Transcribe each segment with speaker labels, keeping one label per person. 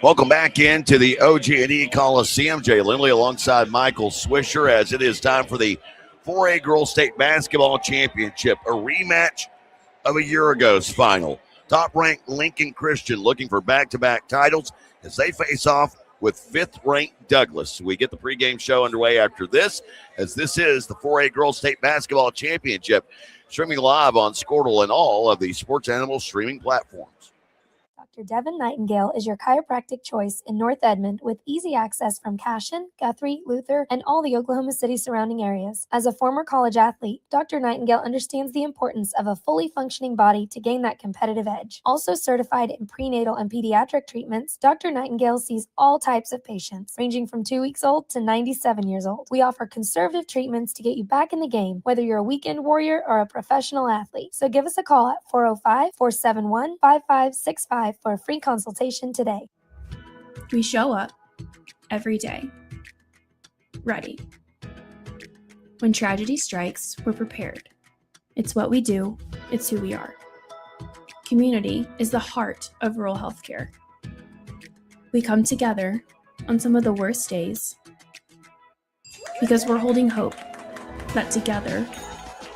Speaker 1: Welcome back into the OG&E Coliseum. Jay Lindley alongside Michael Swisher as it is time for the 4A Girls State Basketball Championship, a rematch of a year ago's final. Top-ranked Lincoln Christian looking for back-to-back titles as they face off with fifth-ranked Douglas. We get the pregame show underway after this, as this is the 4A Girls State Basketball Championship, streaming live on Squirtle and all of the Sports Animal streaming platforms.
Speaker 2: Dr. Devin Nightingale is your chiropractic choice in North Edmond with easy access from Cashion, Guthrie, Luther, and all the Oklahoma City surrounding areas. As a former college athlete, Dr. Nightingale understands the importance of a fully functioning body to gain that competitive edge. Also certified in prenatal and pediatric treatments, Dr. Nightingale sees all types of patients, ranging from 2 weeks old to 97 years old. We offer conservative treatments to get you back in the game, whether you're a weekend warrior or a professional athlete. So give us a call at 405-471-5565 for a free consultation today.
Speaker 3: We show up every day, ready. When tragedy strikes, we're prepared. It's what we do, it's who we are. Community is the heart of rural healthcare. We come together on some of the worst days because we're holding hope that together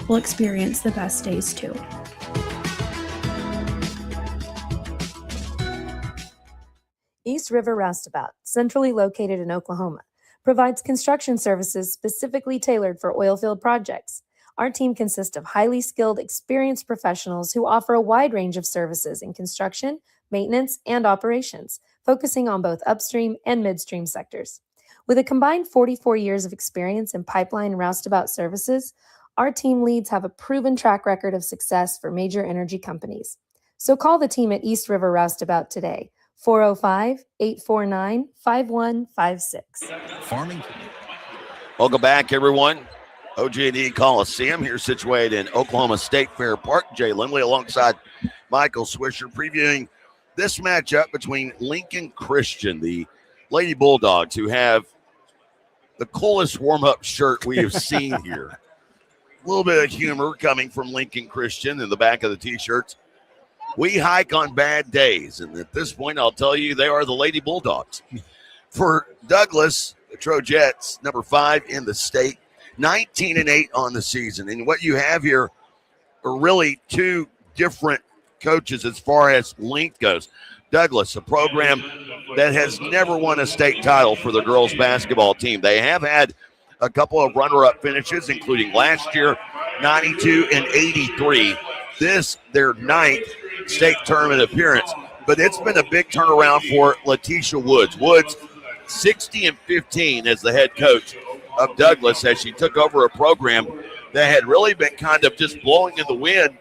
Speaker 3: we'll experience the best days too.
Speaker 2: East River Roustabout, centrally located in Oklahoma, provides construction services specifically tailored for oilfield projects. Our team consists of highly skilled, experienced professionals who offer a wide range of services in construction, maintenance, and operations, focusing on both upstream and midstream sectors. With a combined 44 years of experience in pipeline and roustabout services, our team leads have a proven track record of success for major energy companies. So call the team at East River Roustabout today, 405-849-5156.
Speaker 1: Farming. Welcome back, everyone. OG&E Coliseum here situated in Oklahoma State Fair Park. Jay Lindley alongside Michael Swisher previewing this matchup between Lincoln Christian, the Lady Bulldogs, who have the coolest warm-up shirt we have seen here. A little bit of humor coming from Lincoln Christian in the back of the T-shirts. We hike on bad days, and at this point, I'll tell you, they are the Lady Bulldogs. For Douglas, the Trojettes, number 5 in the state, 19-8 on the season. And what you have here are really two different coaches as far as length goes. Douglas, a program that has never won a state title for the girls basketball team. They have had a couple of runner-up finishes, including last year, 92 and 83. This, their 9th state tournament appearance, but it's been a big turnaround for Letitia Woods. Woods, 60 and 15 as the head coach of Douglas as she took over a program that had really been kind of just blowing in the wind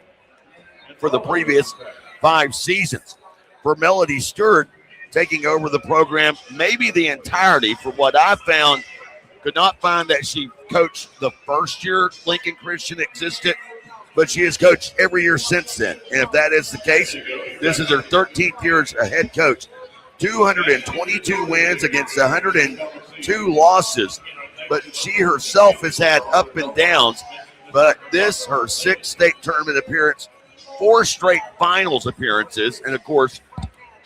Speaker 1: for the previous 5 seasons. For Melody Stewart, taking over the program, maybe the entirety, from what I found, could not find that she coached the first year Lincoln Christian existed, but she has coached every year since then. And if that is the case, this is her 13th year as a head coach. 222 wins against 102 losses. But she herself has had up and downs. But this, her 6th state tournament appearance, 4 straight finals appearances, and, of course,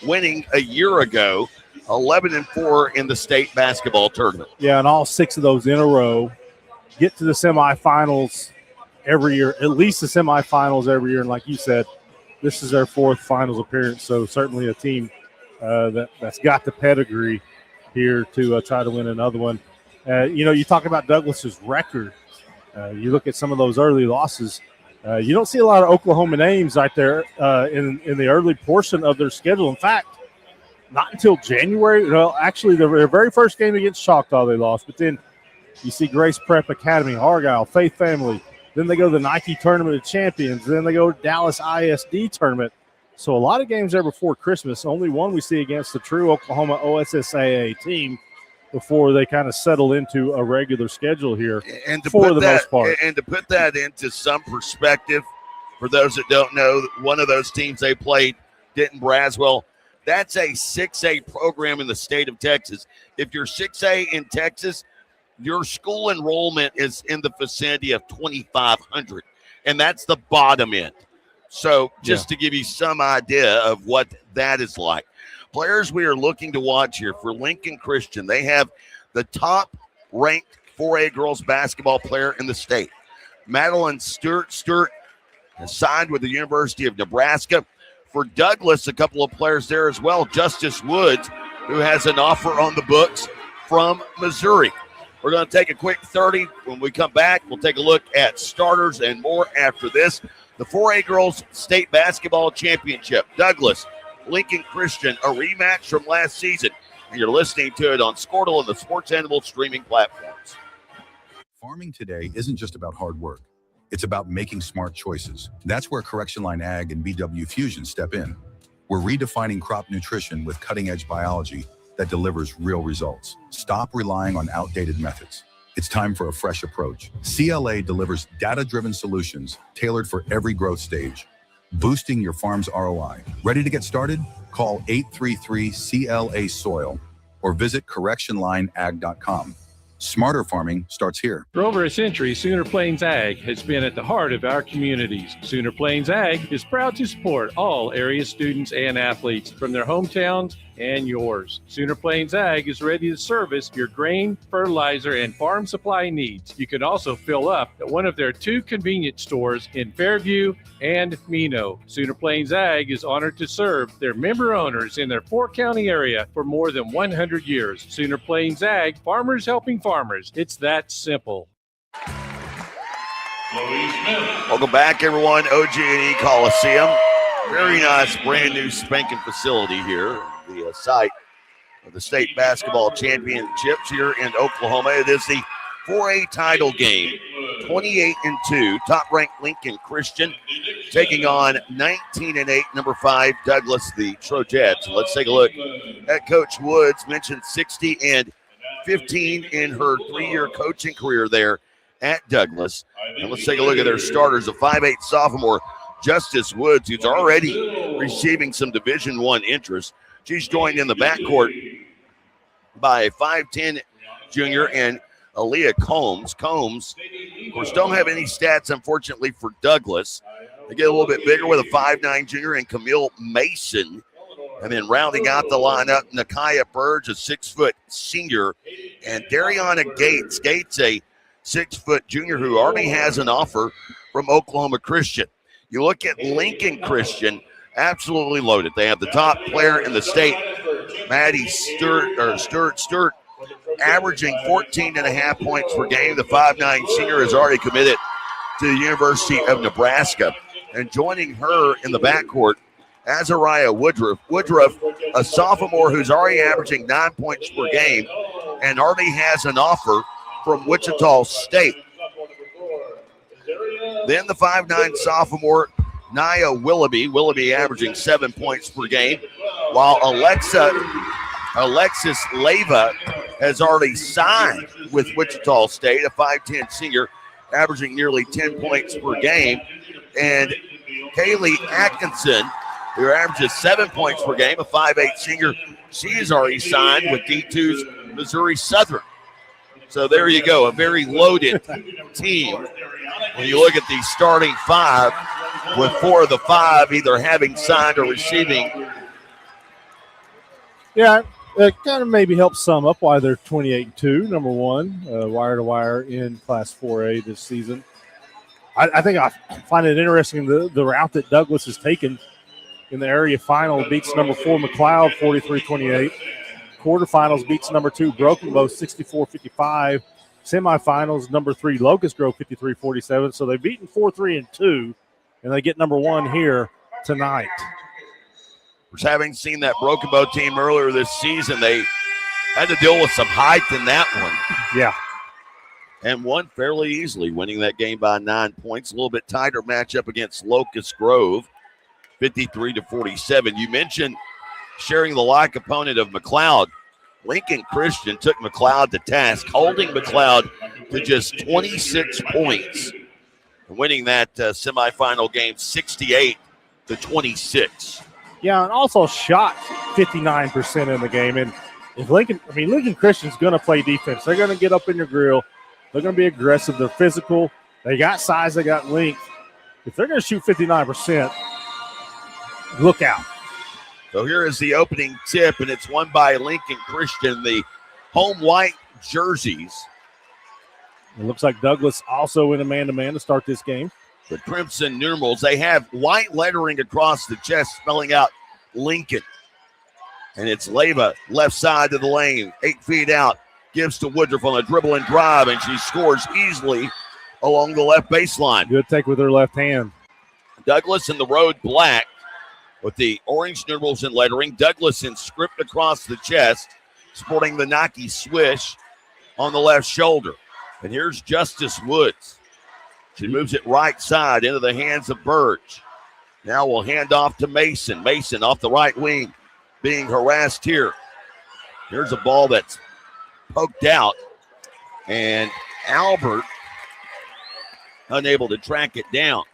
Speaker 1: winning a year ago, 11-4 in the state basketball tournament.
Speaker 4: Yeah, and all 6 of those in a row. Get to the semifinals every year, at least the semifinals every year. And like you said, this is their 4th finals appearance. So certainly a team that's got the pedigree here to try to win another one. You talk about Douglas's record. You look at some of those early losses. You don't see a lot of Oklahoma names right there in the early portion of their schedule. In fact, not until January. Well, actually, their very first game against Choctaw they lost. But then you see Grace Prep Academy, Argyle, Faith Family. Then they go to the Nike Tournament of Champions. Then they go to Dallas ISD Tournament. So a lot of games there before Christmas. Only one we see against the true Oklahoma OSSAA team before they kind of settle into a regular schedule here
Speaker 1: and
Speaker 4: for the most part.
Speaker 1: And to put that into some perspective, for those that don't know, one of those teams they played, Denton Braswell, that's a 6A program in the state of Texas. If you're 6A in Texas, your school enrollment is in the vicinity of 2,500, and that's the bottom end. So just to give you some idea of what that is like. Players we are looking to watch here for Lincoln Christian. They have the top-ranked 4A girls basketball player in the state, Madeline Stewart. Stewart has signed with the University of Nebraska. For Douglas, a couple of players there as well. Justice Woods, who has an offer on the books from Missouri. We're going to take a quick 30. When we come back, we'll take a look at starters and more after this. The 4A Girls State Basketball Championship. Douglas, Lincoln Christian, a rematch from last season. And you're listening to it on Squirtle and the Sports Animal streaming platforms.
Speaker 5: Farming today isn't just about hard work. It's about making smart choices. That's where Correction Line Ag and BW Fusion step in. We're redefining crop nutrition with cutting-edge biology that delivers real results. Stop relying on outdated methods. It's time for a fresh approach. CLA delivers data-driven solutions tailored for every growth stage, boosting your farm's ROI. Ready to get started? Call 833-CLA-SOIL or visit correctionlineag.com. Smarter farming starts here.
Speaker 6: For over a century, Sooner Plains Ag has been at the heart of our communities. Sooner Plains Ag is proud to support all area students and athletes from their hometowns and yours. Sooner Plains Ag is ready to service your grain, fertilizer, and farm supply needs. You can also fill up at one of their 2 convenience stores in Fairview and Mino. Sooner Plains Ag is honored to serve their member owners in their 4-county area for more than 100 years. Sooner Plains Ag, farmers helping farmers. It's that simple.
Speaker 1: Welcome back, everyone. OG&E Coliseum. Very nice, brand new spanking facility here. The site of the state basketball championships here in Oklahoma. It is the 4A title game. 28-2, top-ranked Lincoln Christian taking on 19-8, number 5 Douglas, the Trojettes. Let's take a look at Coach Woods. Mentioned 60 and 15 in her 3-year coaching career there at Douglas. And let's take a look at their starters. A 5'8 sophomore, Justice Woods, who's already receiving some Division I interest. She's joined in the backcourt by a 5'10 junior and Aaliyah Combs. Combs, of course, don't have any stats, unfortunately, for Douglas. They get a little bit bigger with a 5'9 junior and Camille Mason. And then rounding out the lineup, Nakiah Burge, a 6-foot senior, and Dariana Gates. Gates, a 6-foot junior who already has an offer from Oklahoma Christian. You look at Lincoln Christian, absolutely loaded. They have the top player in the state, Maddie Stewart, averaging 14.5 points per game. The 5'9 senior is already committed to the University of Nebraska. And joining her in the backcourt, Azariah Woodruff. Woodruff, a sophomore who's already averaging 9 points per game and already has an offer from Wichita State. Then the 5'9 sophomore, Nia Willoughby. Willoughby averaging 7 points per game, while Alexis Leyva has already signed with Wichita State, a 5'10 senior, averaging nearly 10 points per game. And Kaylee Atkinson, who averages 7 points per game, a 5'8 senior, she is already signed with D2's Missouri Southern. So there you go, a very loaded team. When you look at the starting 5, with 4 of the 5 either having signed or receiving.
Speaker 4: Yeah, it kind of maybe helps sum up why they're 28-2, number 1, wire-to-wire in Class 4A this season. I think I find it interesting the route that Douglas has taken in the area final. Beats number 4 McLeod 43-28. Quarterfinals beats number 2 Broken Bow 64-55. Semifinals number 3 Locust Grove 53-47. So they've beaten 4-3 and 2, and they get number 1 here tonight.
Speaker 1: Having seen that Broken Bow team earlier this season, they had to deal with some height in that one.
Speaker 4: Yeah.
Speaker 1: And won fairly easily, winning that game by 9 points. A little bit tighter matchup against Locust Grove, 53-47. You mentioned sharing the like opponent of McLeod. Lincoln Christian took McLeod to task, holding McLeod to just 26 points, and winning that semifinal game 68-26.
Speaker 4: Yeah, and also shot 59% in the game. And if Lincoln Christian's going to play defense. They're going to get up in your grill. They're going to be aggressive. They're physical. They got size. They got length. If they're going to shoot 59%, look out.
Speaker 1: So here is the opening tip, and it's won by Lincoln Christian, the home white jerseys.
Speaker 4: It looks like Douglas also in a man-to-man to start this game.
Speaker 1: The Crimson numerals, they have white lettering across the chest spelling out Lincoln. And it's Leyva, left side of the lane, 8 feet out, gives to Woodruff on a dribble and drive, and she scores easily along the left baseline.
Speaker 4: Good take with her left hand.
Speaker 1: Douglas in the road black with the orange numerals and lettering. Douglas in script across the chest, sporting the Nike swish on the left shoulder. And here's Justice Woods. She moves it right side into the hands of Burge. Now we'll hand off to Mason. Mason off the right wing, being harassed here. Here's a ball that's poked out, and Albert unable to track it down.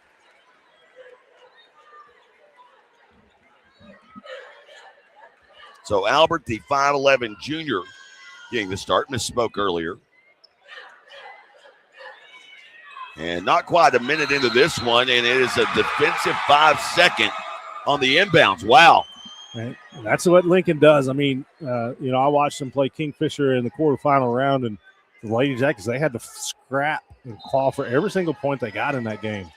Speaker 1: So Albert, the 5'11 junior, getting the start. Misspoke earlier. And not quite a minute into this one, and it is a defensive 5-second on the inbounds. Wow.
Speaker 4: Right. That's what Lincoln does. I mean, I watched them play Kingfisher in the quarterfinal round, and the Lady Jackets, they had to scrap and claw for every single point they got in that game.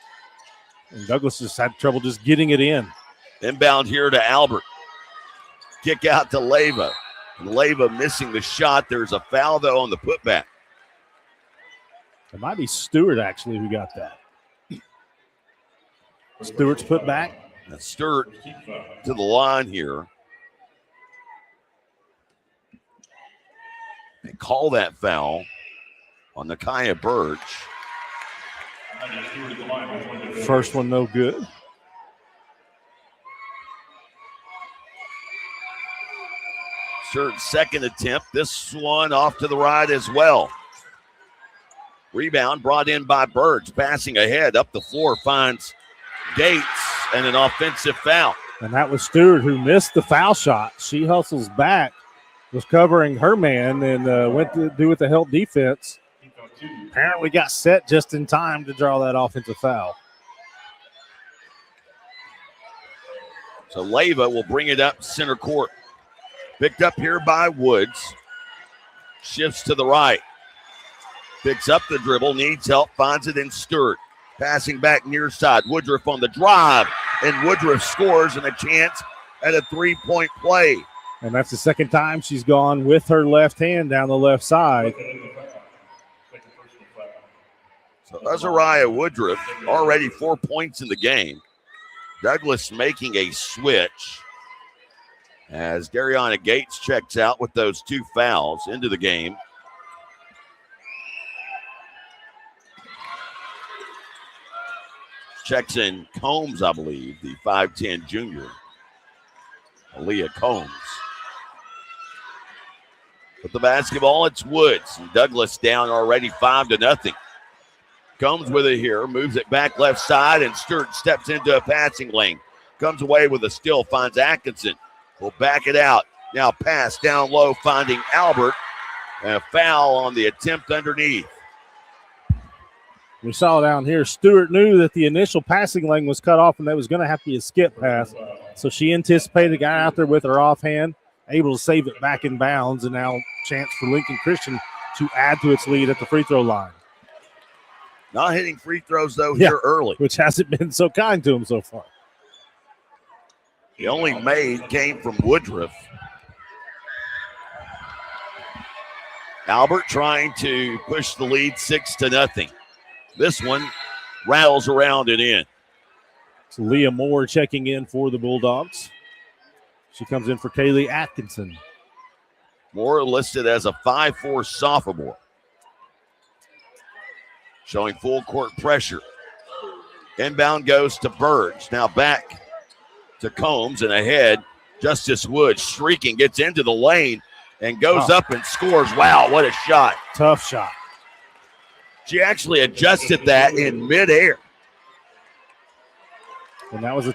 Speaker 4: And Douglas just had trouble just getting it in.
Speaker 1: Inbound here to Albert. Kick out to Leyva. Leyva missing the shot. There's a foul, though, on the putback.
Speaker 4: It might be Stewart, actually, who got that. Stewart's put back.
Speaker 1: Now Stewart to the line here. They call that foul on Nakia Burge.
Speaker 4: First one, no good.
Speaker 1: Stewart's second attempt. This one off to the right as well. Rebound brought in by Burge. Passing ahead up the floor finds Gates and an offensive foul.
Speaker 4: And that was Stewart who missed the foul shot. She hustles back, was covering her man, and went to do with the help defense. Apparently got set just in time to draw that offensive foul.
Speaker 1: So Leyva will bring it up center court. Picked up here by Woods. Shifts to the right. Picks up the dribble, needs help, finds it in Stewart. Passing back near side. Woodruff on the drive, and Woodruff scores, and a chance at a three-point play.
Speaker 4: And that's the second time she's gone with her left hand down the left side.
Speaker 1: So Azariah Woodruff already 4 points in the game. Douglas making a switch as Dariana Gates checks out with those two fouls into the game. Checks in Combs, I believe, the 5'10 junior, Aaliyah Combs. With the basketball, it's Woods. And Douglas down already 5-0. Combs with it here, moves it back left side, and Stewart steps into a passing lane. Comes away with a steal, finds Atkinson. Will back it out. Now pass down low, finding Albert. And a foul on the attempt underneath.
Speaker 4: We saw down here, Stewart knew that the initial passing lane was cut off and that was going to have to be a skip pass. So she anticipated a guy out there with her offhand, able to save it back in bounds, and now chance for Lincoln Christian to add to its lead at the free throw line.
Speaker 1: Not hitting free throws, though, here early.
Speaker 4: Which hasn't been so kind to him so far.
Speaker 1: The only made came from Woodruff. Albert trying to push the lead 6-0. This one rattles around and in.
Speaker 4: So Leah Moore checking in for the Bulldogs. She comes in for Kaylee Atkinson.
Speaker 1: Moore listed as a 5'4 sophomore. Showing full court pressure. Inbound goes to Burge. Now back to Combs and ahead. Justice Woods streaking, gets into the lane and goes up and scores. Wow, what a shot.
Speaker 4: Tough shot.
Speaker 1: She actually adjusted that in midair.
Speaker 4: And that was a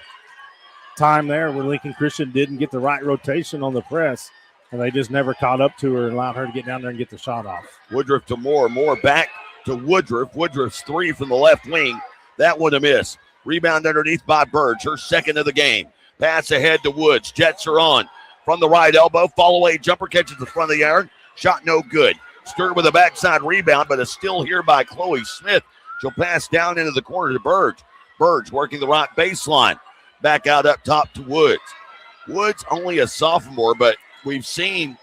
Speaker 4: time there where Lincoln Christian didn't get the right rotation on the press, and they just never caught up to her and allowed her to get down there and get the shot off.
Speaker 1: Woodruff to Moore. Moore back to Woodruff. Woodruff's three from the left wing. That one a miss. Rebound underneath by Burge, her second of the game. Pass ahead to Woods. Jets are on. From the right elbow, fall away jumper catches the front of the iron. Shot no good. Stewart with a backside rebound, but is still here by Chloe Smith. She'll pass down into the corner to Burge. Burge working the right baseline. Back out up top to Woods. Woods only a sophomore, but we've seen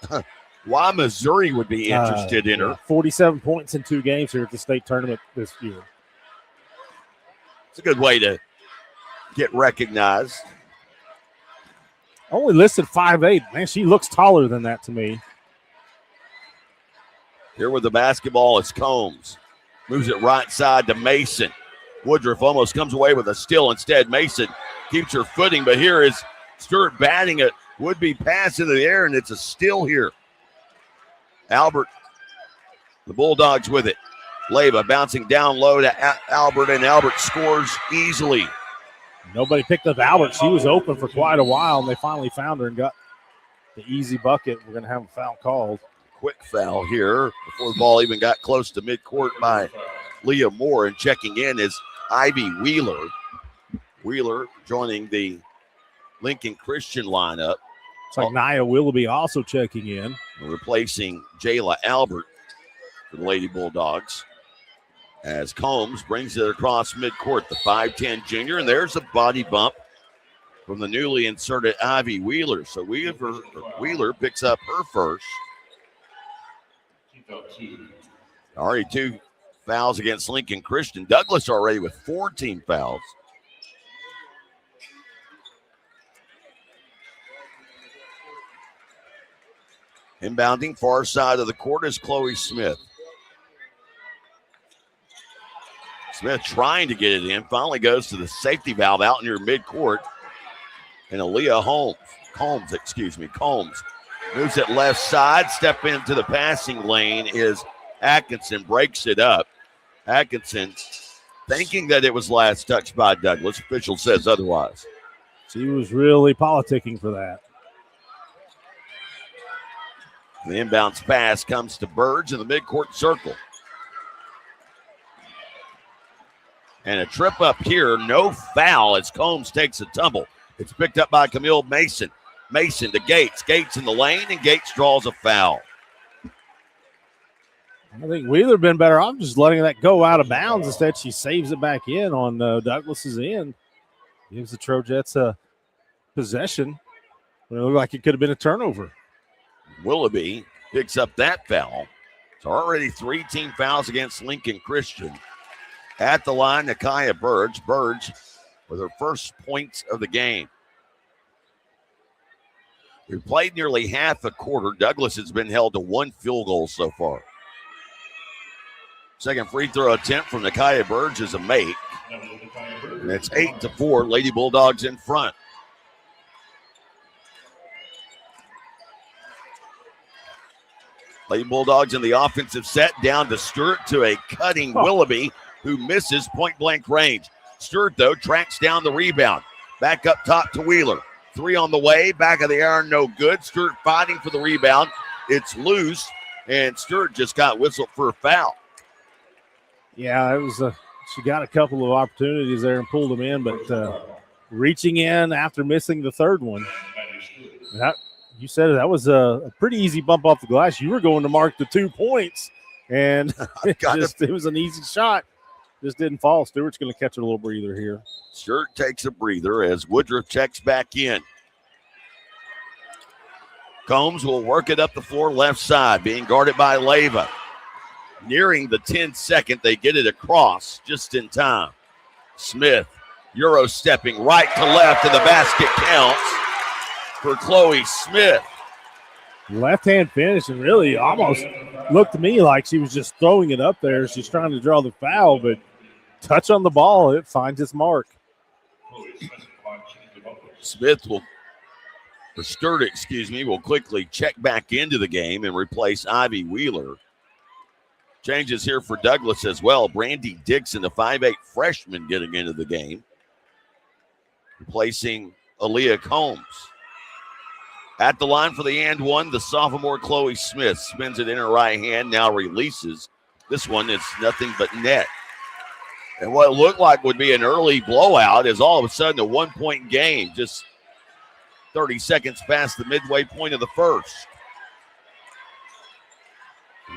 Speaker 1: why Missouri would be interested in her.
Speaker 4: 47 points in 2 games here at the state tournament this year.
Speaker 1: It's a good way to get recognized.
Speaker 4: Only listed 5'8". Man, she looks taller than that to me.
Speaker 1: Here with the basketball is Combs. Moves it right side to Mason. Woodruff almost comes away with a steal. Instead, Mason keeps her footing, but here is Stewart batting it. Would-be pass into the air, and it's a steal here. Albert, the Bulldogs with it. Leyva bouncing down low to Albert, and Albert scores easily.
Speaker 4: Nobody picked up Albert. She was open for quite a while, and they finally found her and got the easy bucket. We're going to have a foul called.
Speaker 1: Quick foul here before the ball even got close to midcourt by Leah Moore, and checking in is Ivy Wheeler. Wheeler joining the Lincoln Christian lineup.
Speaker 4: It's like Nia Willoughby also checking in.
Speaker 1: Replacing Jayla Albert for the Lady Bulldogs. As Combs brings it across midcourt, the 5'10 junior, and there's a body bump from the newly inserted Ivy Wheeler. So Wheeler picks up her first. Already 2 fouls against Lincoln Christian. Douglas already with 4 team fouls. Inbounding far side of the court is Chloe Smith. Smith trying to get it in. Finally goes to the safety valve out near midcourt. And Aaliyah Combs moves it left side. Step into the passing lane is Atkinson. Breaks it up. Atkinson thinking that it was last touched by Douglas. Official says otherwise.
Speaker 4: She was really politicking for that.
Speaker 1: The inbounds pass comes to Burge in the midcourt circle. And a trip up here, no foul as Combs takes a tumble. It's picked up by Camille Mason. Mason to Gates. Gates in the lane, and Gates draws a foul.
Speaker 4: I think Wheeler been better off just letting that go out of bounds. Instead, she saves it back in on Douglas's end. Gives the Trojettes a possession. It looked like it could have been a turnover.
Speaker 1: Willoughby picks up that foul. It's already 3 team fouls against Lincoln Christian. At the line, Nakia Burge. Burge with her first points of the game. We've played nearly half a quarter. Douglas has been held to 1 field goal so far. Second free throw attempt from Nakia Burge is a make. And it's 8-4. Lady Bulldogs in front. Lady Bulldogs in the offensive set, down to Stewart to a cutting Willoughby, who misses point-blank range. Stewart, though, tracks down the rebound. Back up top to Wheeler. 3 on the way, back of the iron, no good. Stewart fighting for the rebound. It's loose, and Stewart just got whistled for a foul.
Speaker 4: Yeah, it was she got a couple of opportunities there and pulled them in, but reaching in after missing the third one. You said it, that was a pretty easy bump off the glass. You were going to mark the 2 points, and it was an easy shot. Just didn't fall. Stewart's going to catch a little breather here.
Speaker 1: Stewart takes a breather as Woodruff checks back in. Combs will work it up the floor left side, being guarded by Leyva. Nearing the 10-second, they get it across just in time. Smith, Euro stepping right to left, and the basket counts for Chloe Smith.
Speaker 4: Left-hand finish, and really almost looked to me like she was just throwing it up there. She's trying to draw the foul, but touch on the ball, it finds its mark.
Speaker 1: Stewart, will quickly check back into the game and replace Ivy Wheeler. Changes here for Douglas as well. Brandy Dixon, the 5'8 freshman, getting into the game, replacing Aaliyah Combs. At the line for the and one, the sophomore Chloe Smith spins it in her right hand, now releases. This one is nothing but net. And what looked like would be an early blowout is all of a sudden a 1-point game. Just 30 seconds past the midway point of the first.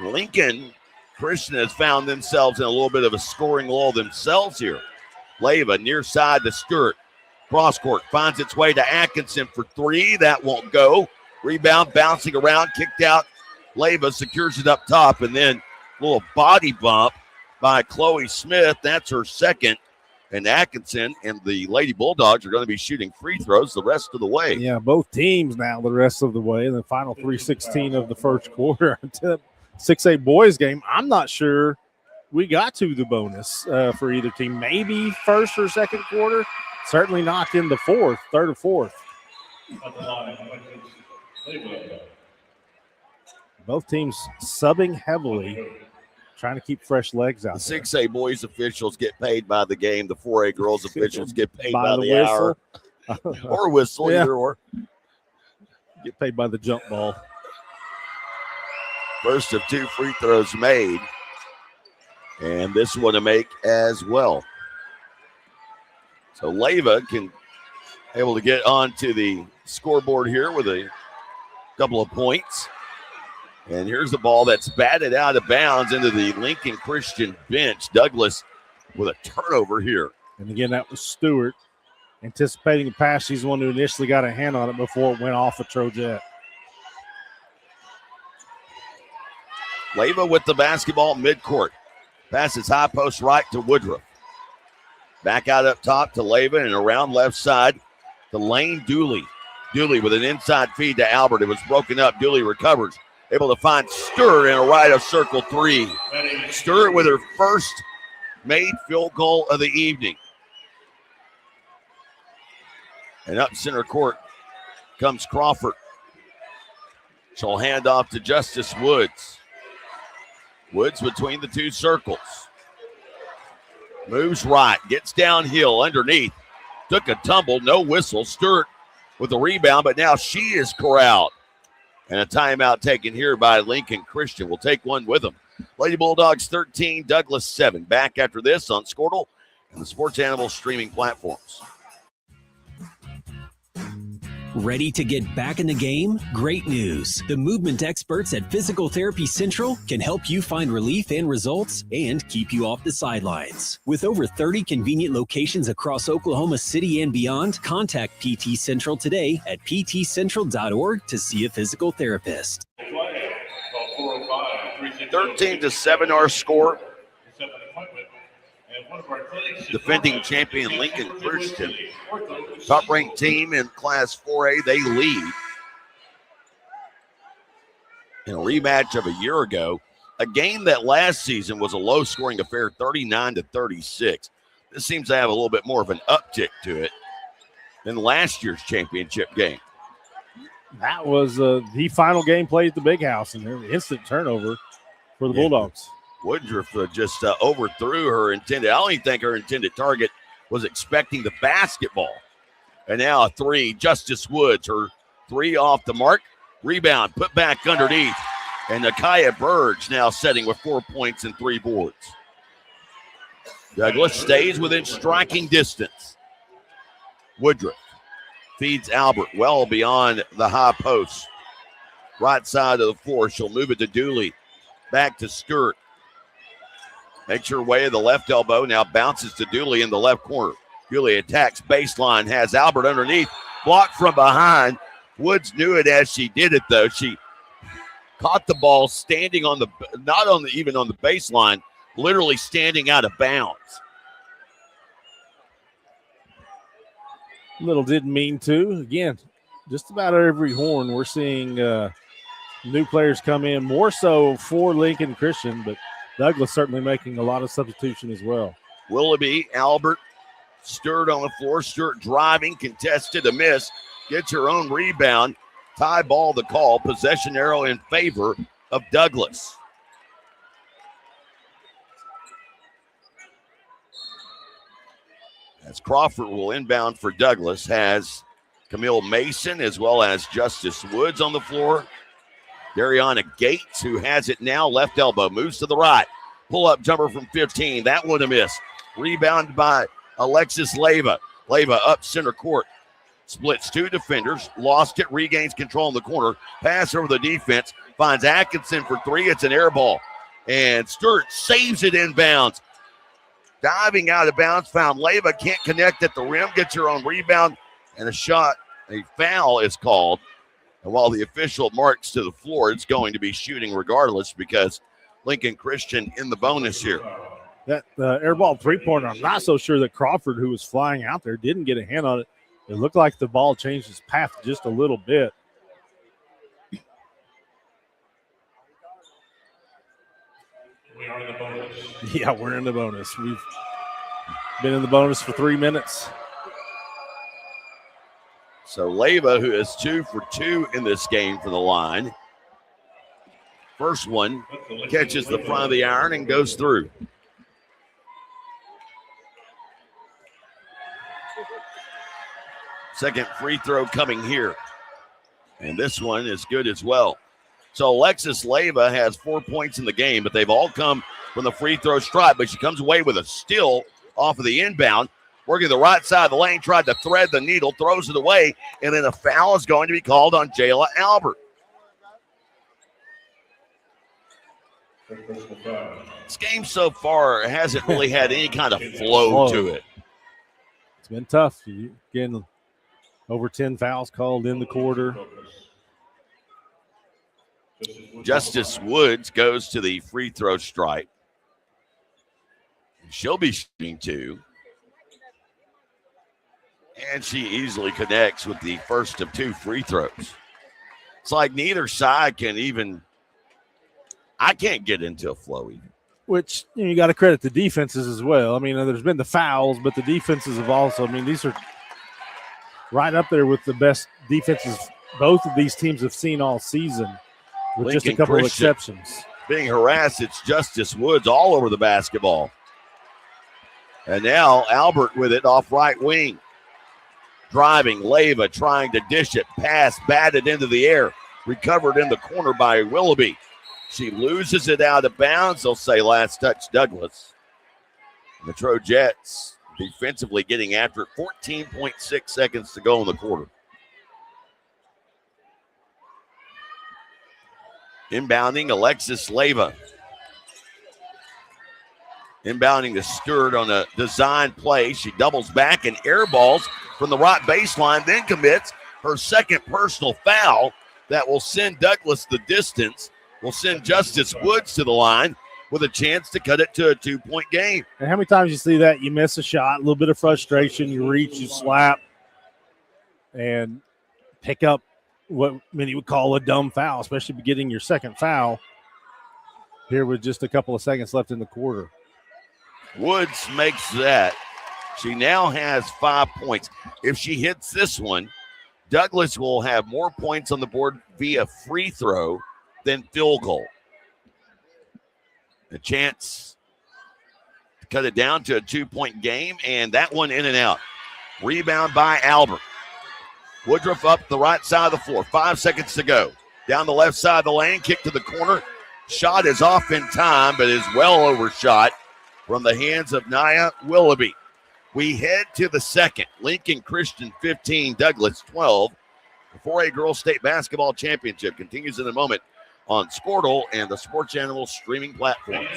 Speaker 1: Lincoln Christian has found themselves in a little bit of a scoring lull themselves here. Leyva near side to Stewart. Cross court finds its way to Atkinson for three. That won't go. Rebound bouncing around, kicked out. Leyva secures it up top, and then a little body bump by Chloe Smith. That's her second. And Atkinson and the Lady Bulldogs are going to be shooting free throws the rest of the way.
Speaker 4: Yeah, both teams now the rest of the way in the final 3:16 of the first quarter. 6A boys game. I'm not sure we got to the bonus for either team. Maybe first or second quarter. Certainly not in the third or fourth. Both teams subbing heavily, trying to keep fresh legs out.
Speaker 1: The 6A boys officials get paid by the game. The 4A girls officials get paid by the hour. Or whistle,
Speaker 4: Yeah.
Speaker 1: either or.
Speaker 4: Get paid by the jump ball.
Speaker 1: First of two free throws made. And this one to make as well. So Leyva can able to get onto the scoreboard here with a couple of points. And here's the ball that's batted out of bounds into the Lincoln Christian bench. Douglas with a turnover here.
Speaker 4: And again, that was Stewart anticipating a pass. She's the one who initially got a hand on it before it went off of Trojet.
Speaker 1: Leyva with the basketball midcourt. Passes high post right to Woodruff. Back out up top to Leyva and around left side to Lane Dooley. Dooley with an inside feed to Albert. It was broken up. Dooley recovers. Able to find Stewart in a right of circle three. Stewart with her first made field goal of the evening. And up center court comes Crawford. She'll hand off to Justice Woods. Woods between the two circles. Moves right, gets downhill underneath. Took a tumble, no whistle. Stewart with the rebound, but now she is corralled. And a timeout taken here by Lincoln Christian. We'll take one with them. Lady Bulldogs 13, Douglas 7. Back after this on Squirtle and the Sports Animal streaming platforms.
Speaker 7: Ready to get back in the game? Great news. The movement experts at Physical Therapy Central can help you find relief and results and keep you off the sidelines. With over 30 convenient locations across Oklahoma City and beyond, contact PT Central today at ptcentral.org to see a physical therapist.
Speaker 1: 13-7 our score. Defending champion Lincoln Christian. Top-ranked team in Class 4A, they lead. In a rematch of a year ago, a game that last season was a low-scoring affair, 39-36. This seems to have a little bit more of an uptick to it than last year's championship game.
Speaker 4: That was the final game played at the Big House, and an instant turnover for the Bulldogs.
Speaker 1: Woodruff just overthrew her intended. I don't even think her intended target was expecting the basketball. And now a three. Justice Woods, her three off the mark. Rebound, put back underneath. And Nakaya Burge now setting with 4 points and 3 boards. Douglas stays within striking distance. Woodruff feeds Albert well beyond the high post. Right side of the floor. She'll move it to Dooley. Back to Stewart. Makes her way to the left elbow. Now bounces to Dooley in the left corner. Dooley attacks baseline. Has Albert underneath. Blocked from behind. Woods knew it as she did it, though. She caught the ball standing on the, not on the, even on the baseline, literally standing out of bounds.
Speaker 4: Little didn't mean to. Again, just about every horn we're seeing new players come in, more so for Lincoln Christian, but Douglas certainly making a lot of substitution as well.
Speaker 1: Willoughby, Albert, Stewart on the floor. Stewart driving, contested, a miss. Gets her own rebound. Tie ball the call. Possession arrow in favor of Douglas. As Crawford will inbound for Douglas, has Camille Mason as well as Justice Woods on the floor. Dariana Gates, who has it now, left elbow, moves to the right. Pull-up jumper from 15. That one a miss. Rebound by Alexis Leyva. Leyva up center court. Splits two defenders, lost it, regains control in the corner, pass over the defense, finds Atkinson for three. It's an air ball. And Stewart saves it inbounds. Diving out of bounds, found Leyva, can't connect at the rim, gets her own rebound, and a foul is called. And while the official marks to the floor, it's going to be shooting regardless because Lincoln Christian in the bonus here.
Speaker 4: That airball three-pointer, I'm not so sure that Crawford, who was flying out there, didn't get a hand on it. It looked like the ball changed its path just a little bit. Yeah, we're in the bonus. We've been in the bonus for 3 minutes.
Speaker 1: So Leyva, who is 2 for 2 in this game for the line. First one catches the front of the iron and goes through. Second free throw coming here. And this one is good as well. So Alexis Leyva has 4 points in the game, but they've all come from the free throw stripe. But she comes away with a steal off of the inbound. Working the right side of the lane, tried to thread the needle, throws it away, and then a foul is going to be called on Jayla Albert. This game so far hasn't really had any kind of flow to it.
Speaker 4: It's been tough. Again, over 10 fouls called in the quarter.
Speaker 1: Justice Woods goes to the free throw stripe. She'll be shooting 2. And she easily connects with the first of 2 free throws. It's like neither side can even – I can't get into a flow even.
Speaker 4: Which you got to credit the defenses as well. I mean, there's been the fouls, but the defenses have also – I mean, these are right up there with the best defenses both of these teams have seen all season with
Speaker 1: Lincoln
Speaker 4: just a couple
Speaker 1: Christian
Speaker 4: of exceptions.
Speaker 1: Being harassed, it's Justice Woods all over the basketball. And now Albert with it off right wing. Driving, Leyva trying to dish it. Pass batted into the air. Recovered in the corner by Willoughby. She loses it out of bounds. They'll say last touch Douglas. The Trojets defensively getting after it. 14.6 seconds to go in the quarter. Inbounding Alexis Leyva. Inbounding to Stewart on a design play. She doubles back and airballs from the right baseline, then commits her second personal foul that will send Douglas the distance, will send Justice Woods to the line with a chance to cut it to a 2-point game.
Speaker 4: And how many times you see that? You miss a shot, a little bit of frustration, you reach, you slap, and pick up what many would call a dumb foul, especially getting your second foul here with just a couple of seconds left in the quarter.
Speaker 1: Woods makes that. She now has 5 points. If she hits this one, Douglas will have more points on the board via free throw than field goal. A chance to cut it down to a 2-point game, and that one in and out. Rebound by Albert. Woodruff up the right side of the floor. 5 seconds to go. Down the left side of the lane, kick to the corner. Shot is off in time, but is well overshot from the hands of Nia Willoughby. We head to the second. Lincoln Christian 15, Douglas 12. The 4A Girls State Basketball Championship continues in a moment on Squirtle and the Sports Animal streaming platforms.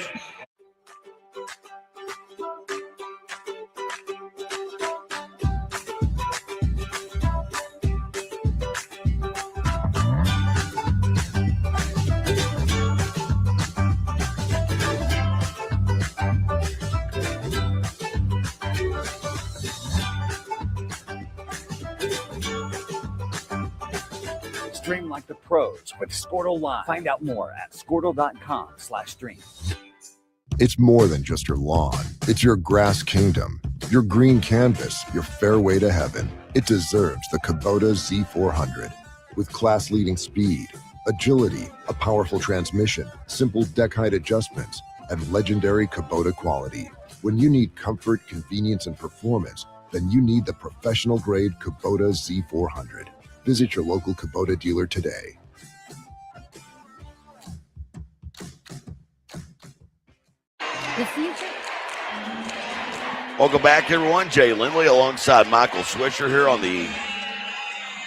Speaker 8: Stream like the pros with Squirtle Live. Find out more at Squirtle.com/stream.
Speaker 9: It's more than just your lawn. It's your grass kingdom, your green canvas, your fairway to heaven. It deserves the Kubota Z400. With class-leading speed, agility, a powerful transmission, simple deck height adjustments, and legendary Kubota quality. When you need comfort, convenience, and performance, then you need the professional-grade Kubota Z400. Visit your local Kubota dealer today.
Speaker 10: The future.
Speaker 1: Welcome back, everyone. Jay Lindley alongside Michael Swisher here on the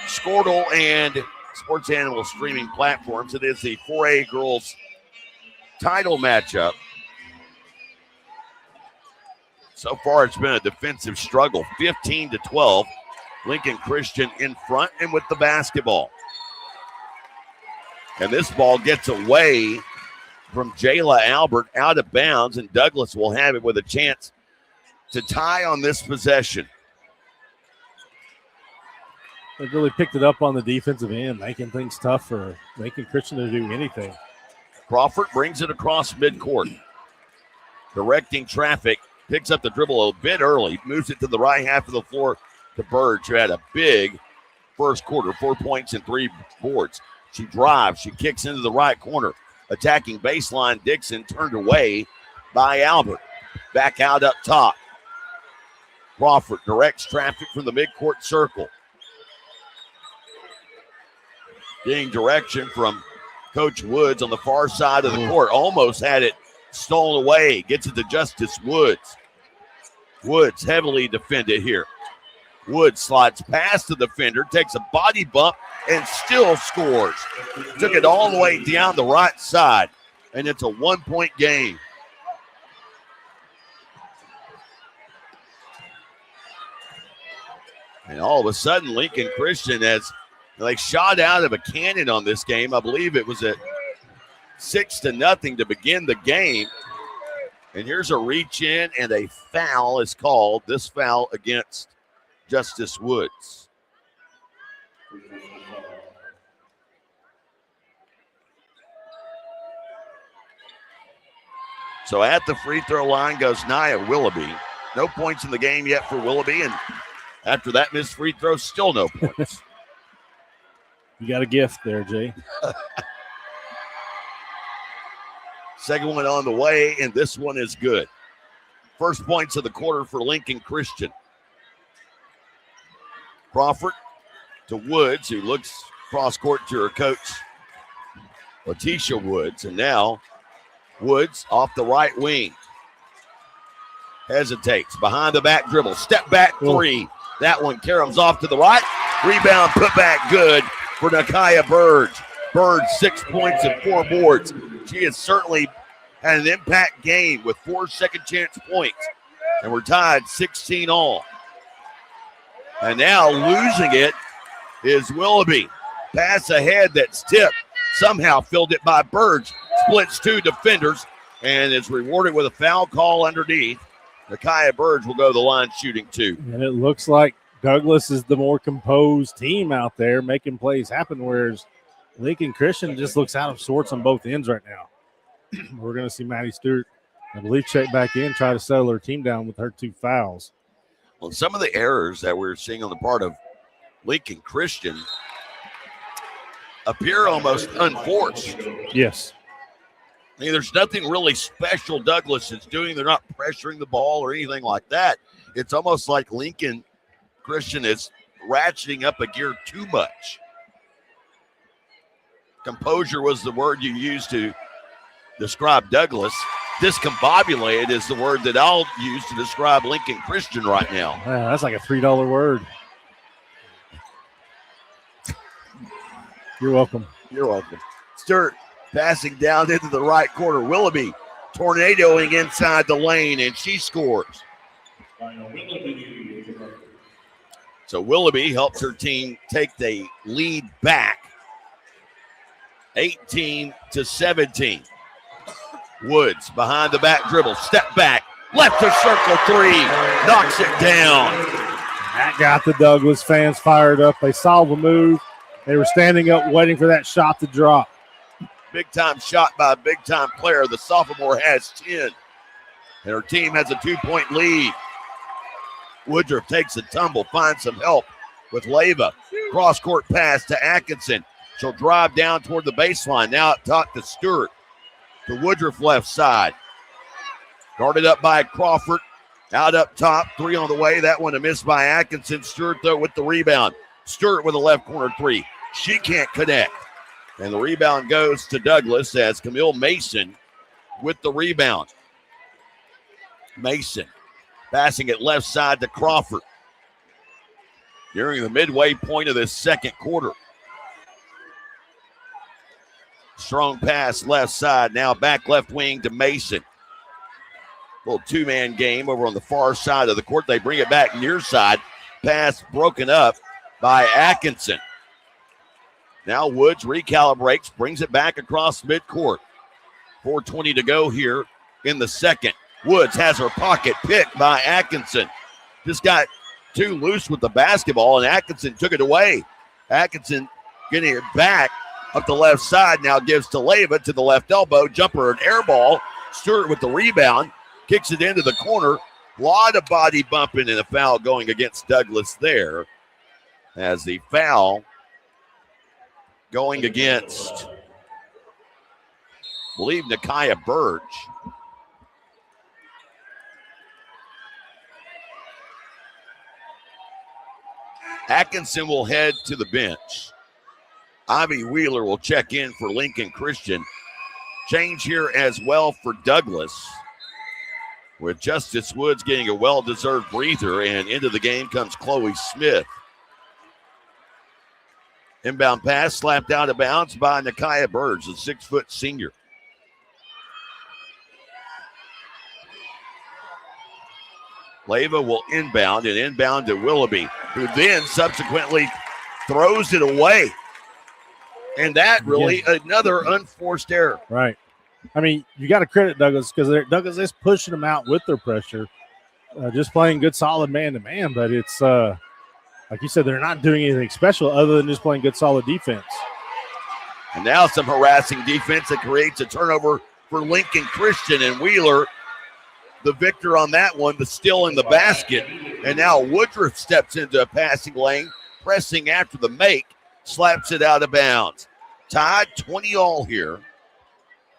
Speaker 1: Squirtle and Sports Animal streaming platforms. It is the 4A girls title matchup. So far, it's been a defensive struggle. 15-12. Lincoln Christian in front and with the basketball. And this ball gets away from Jayla Albert out of bounds, and Douglas will have it with a chance to tie on this possession.
Speaker 4: They really picked it up on the defensive end, making things tough for Lincoln Christian to do anything.
Speaker 1: Crawford brings it across midcourt. Directing traffic, picks up the dribble a bit early, moves it to the right half of the floor to Burge, who had a big first quarter, 4 points and 3 boards. She drives, she kicks into the right corner. Attacking baseline, Dixon turned away by Albert. Back out up top. Crawford directs traffic from the midcourt circle. Getting direction from Coach Woods on the far side of the court. Almost had it stolen away. Gets it to Justice Woods. Woods heavily defended here. Woods slides past the defender, takes a body bump, and still scores. Took it all the way down the right side, and it's a 1-point game. And all of a sudden, Lincoln Christian has they shot out of a cannon on this game. I believe it was at 6-0 to begin the game. And here's a reach in, and a foul is called. This foul against Justice Woods. So at the free throw line goes Nia Willoughby. No points in the game yet for Willoughby, and after that missed free throw, still no points.
Speaker 4: You got a gift there, Jay.
Speaker 1: Second one on the way, and this one is good. First points of the quarter for Lincoln Christian. Crawford to Woods, who looks cross court to her coach, Letitia Woods. And now Woods off the right wing. Hesitates, behind the back dribble, step back three. That one caroms off to the right. Rebound, put back good for Nakaya Burge. Burge, 6 points and 4 boards. She has certainly had an impact game with 4 second chance points. And we're tied 16 all. And now losing it is Willoughby. Pass ahead that's tipped. Somehow filled it by Burge. Splits 2 defenders and is rewarded with a foul call underneath. Nakaya Burge will go to the line shooting 2.
Speaker 4: And it looks like Douglas is the more composed team out there making plays happen, whereas Lincoln Christian just looks out of sorts on both ends right now. We're going to see Maddie Stewart, I believe, check back in, try to settle her team down with her 2 fouls.
Speaker 1: Well, some of the errors that we're seeing on the part of Lincoln Christian appear almost unforced.
Speaker 4: Yes.
Speaker 1: I mean, there's nothing really special Douglas is doing. They're not pressuring the ball or anything like that. It's almost like Lincoln Christian is ratcheting up a gear too much. Composure was the word you used to describe Douglas. Discombobulated is the word that I'll use to describe Lincoln Christian right now.
Speaker 4: Wow, that's like a $3 word. You're welcome.
Speaker 1: You're welcome. Stewart passing down into the right corner. Willoughby tornadoing inside the lane, and she scores. So Willoughby helps her team take the lead back, 18-17. Woods behind the back dribble, step back, left to circle 3, knocks it down.
Speaker 4: That got the Douglas fans fired up. They saw the move. They were standing up waiting for that shot to drop.
Speaker 1: Big-time shot by a big-time player. The sophomore has 10, and her team has a 2-point lead. Woodruff takes a tumble, finds some help with Leyva. Cross-court pass to Atkinson. She'll drive down toward the baseline. Now up top to Stewart. To Woodruff left side. Guarded up by Crawford. Out up top, 3 on the way. That one a miss by Atkinson. Stewart, though, with the rebound. Stewart with a left corner 3. She can't connect. And the rebound goes to Douglas as Camille Mason with the rebound. Mason passing it left side to Crawford. Nearing the midway point of this second quarter. Strong pass left side. Now back left wing to Mason. Little two-man game over on the far side of the court. They bring it back near side. Pass broken up by Atkinson. Now Woods recalibrates, brings it back across midcourt. 4:20 to go here in the second. Woods has her pocket picked by Atkinson. Just got too loose with the basketball, and Atkinson took it away. Atkinson getting it back up the left side, now gives to Leyva to the left elbow. Jumper and air ball. Stewart with the rebound. Kicks it into the corner. A lot of body bumping and a foul going against Douglas there. As the foul going against, I believe, Nakia Burge. Atkinson will head to the bench. Ivy Wheeler will check in for Lincoln Christian. Change here as well for Douglas, with Justice Woods getting a well-deserved breather, and into the game comes Chloe Smith. Inbound pass slapped out of bounds by Nakia Burge, the 6-foot senior. Leyva will inbound to Willoughby, who then subsequently throws it away. And that really another unforced error.
Speaker 4: Right. I mean, you got to credit Douglas because Douglas is pushing them out with their pressure, just playing good, solid man-to-man. But it's, like you said, they're not doing anything special other than just playing good, solid defense.
Speaker 1: And now some harassing defense that creates a turnover for Lincoln Christian, and Wheeler, the victor on that one, the steal in the basket. And now Woodruff steps into a passing lane, pressing after the make, slaps it out of bounds. Tied 20-all here.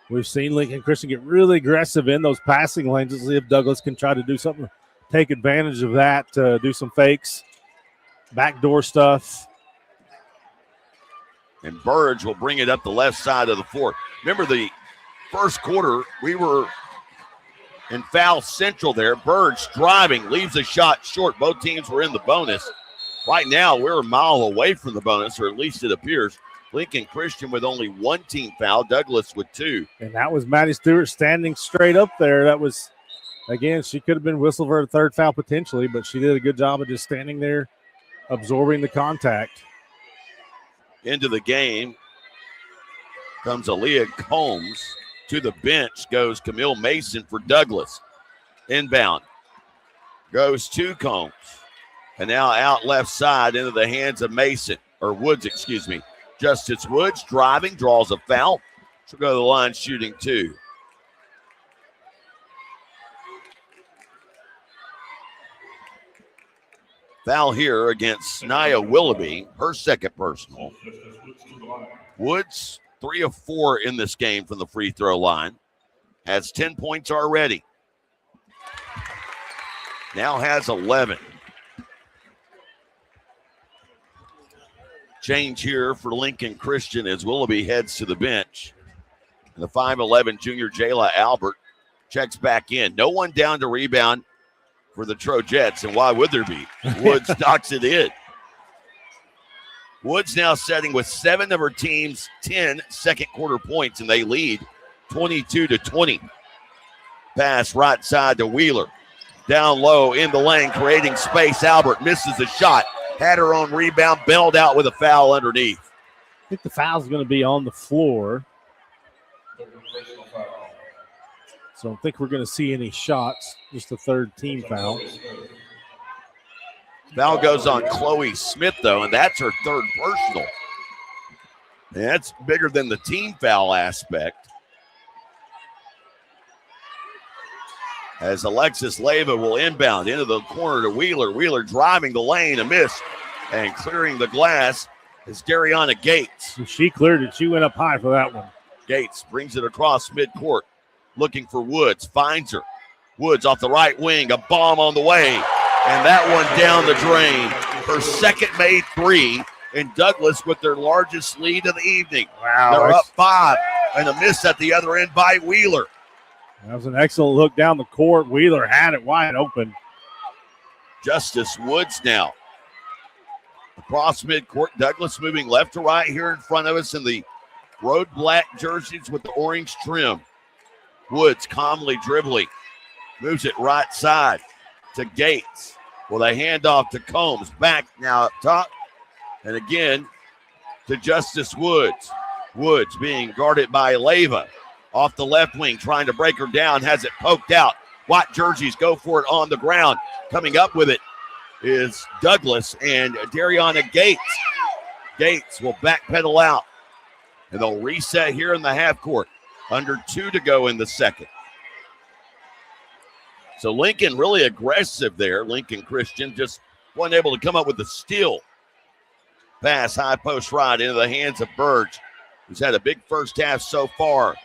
Speaker 4: We've seen Lincoln Christian get really aggressive in those passing lanes. Let's see if Douglas can try to do something, take advantage of that, do some fakes, backdoor stuff.
Speaker 1: And Burge will bring it up the left side of the floor. Remember the first quarter, we were in foul central there. Burge driving, leaves a shot short. Both teams were in the bonus. Right now, we're a mile away from the bonus, or at least it appears. Lincoln Christian with only one team foul, Douglas with two.
Speaker 4: And that was Maddie Stewart standing straight up there. That was, again, she could have been whistled for a third foul potentially, but she did a good job of just standing there, absorbing the contact.
Speaker 1: Into the game comes Aaliyah Combs. To the bench goes Camille Mason for Douglas. Inbound goes to Combs. And now out left side into the hands of Mason, or Woods, excuse me. Justice Woods driving, draws a foul. She'll go to the line shooting two. Foul here against Nia Willoughby, her second personal. Woods, 3 of 4 in this game from the free throw line. Has 10 points already. Now has 11. Change here for Lincoln Christian as Willoughby heads to the bench. And the 5'11 junior Jayla Albert checks back in. No one down to rebound for the Trojets, and why would there be? Woods knocks it in. Woods now setting with 7 of her team's 10 second quarter points, and they lead 22-20. Pass right side to Wheeler. Down low in the lane, creating space. Albert misses the shot. Had her own rebound, bailed out with a foul underneath.
Speaker 4: I think the foul's going to be on the floor. So I don't think we're going to see any shots, just a third team foul.
Speaker 1: Foul goes on Chloe Smith, though, and that's her third personal. And that's bigger than the team foul aspect. As Alexis Leyva will inbound into the corner to Wheeler. Wheeler driving the lane, a miss, and clearing the glass is Dariana Gates.
Speaker 4: She cleared it. She went up high for that one.
Speaker 1: Gates brings it across midcourt, looking for Woods, finds her. Woods off the right wing, a bomb on the way, and that one down the drain. Her second made three, and Douglas with their largest lead of the evening.
Speaker 4: Wow.
Speaker 1: They're up 5, and a miss at the other end by Wheeler.
Speaker 4: That was an excellent look down the court. Wheeler had it wide open.
Speaker 1: Justice Woods now Across midcourt, Douglas moving left to right here in front of us in the road black jerseys with the orange trim. Woods calmly dribbling. Moves it right side to Gates with a handoff to Combs. Back now up top. And again to Justice Woods. Woods being guarded by Leyva. Off the left wing, trying to break her down. Has it poked out. White jerseys go for it on the ground. Coming up with it is Douglas and Dariana Gates. Gates will backpedal out. And they'll reset here in the half court. Under 2 to go in the second. So Lincoln really aggressive there. Lincoln Christian just wasn't able to come up with the steal. Pass, high post right into the hands of Burge, who's had a big first half so far.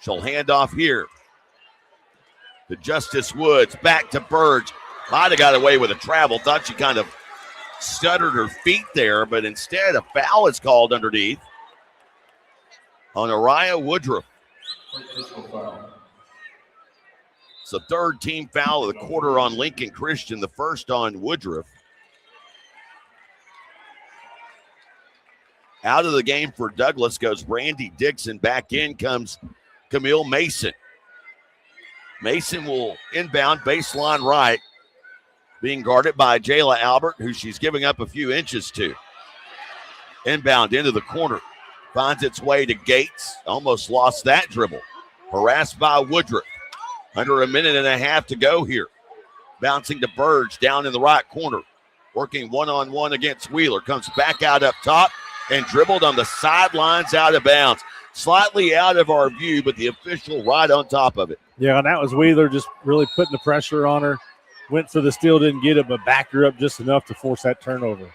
Speaker 1: She'll hand off here to Justice Woods. Back to Burge. Might have got away with a travel. Thought she kind of stuttered her feet there, but instead a foul is called underneath on Araya Woodruff. It's the third team foul of the quarter on Lincoln Christian, the first on Woodruff. Out of the game for Douglas goes Brandy Dixon. Back in comes Camille Mason. Mason will inbound baseline right, being guarded by Jayla Albert, who she's giving up a few inches to. Inbound into the corner. Finds its way to Gates. Almost lost that dribble. Harassed by Woodruff. Under a minute and a half to go here. Bouncing to Burge down in the right corner. Working one-on-one against Wheeler. Comes back out up top and dribbled on the sidelines out of bounds. Slightly out of our view, but the official right on top of it.
Speaker 4: Yeah, and that was Wheeler just really putting the pressure on her. Went for the steal, didn't get it, but backed her up just enough to force that turnover.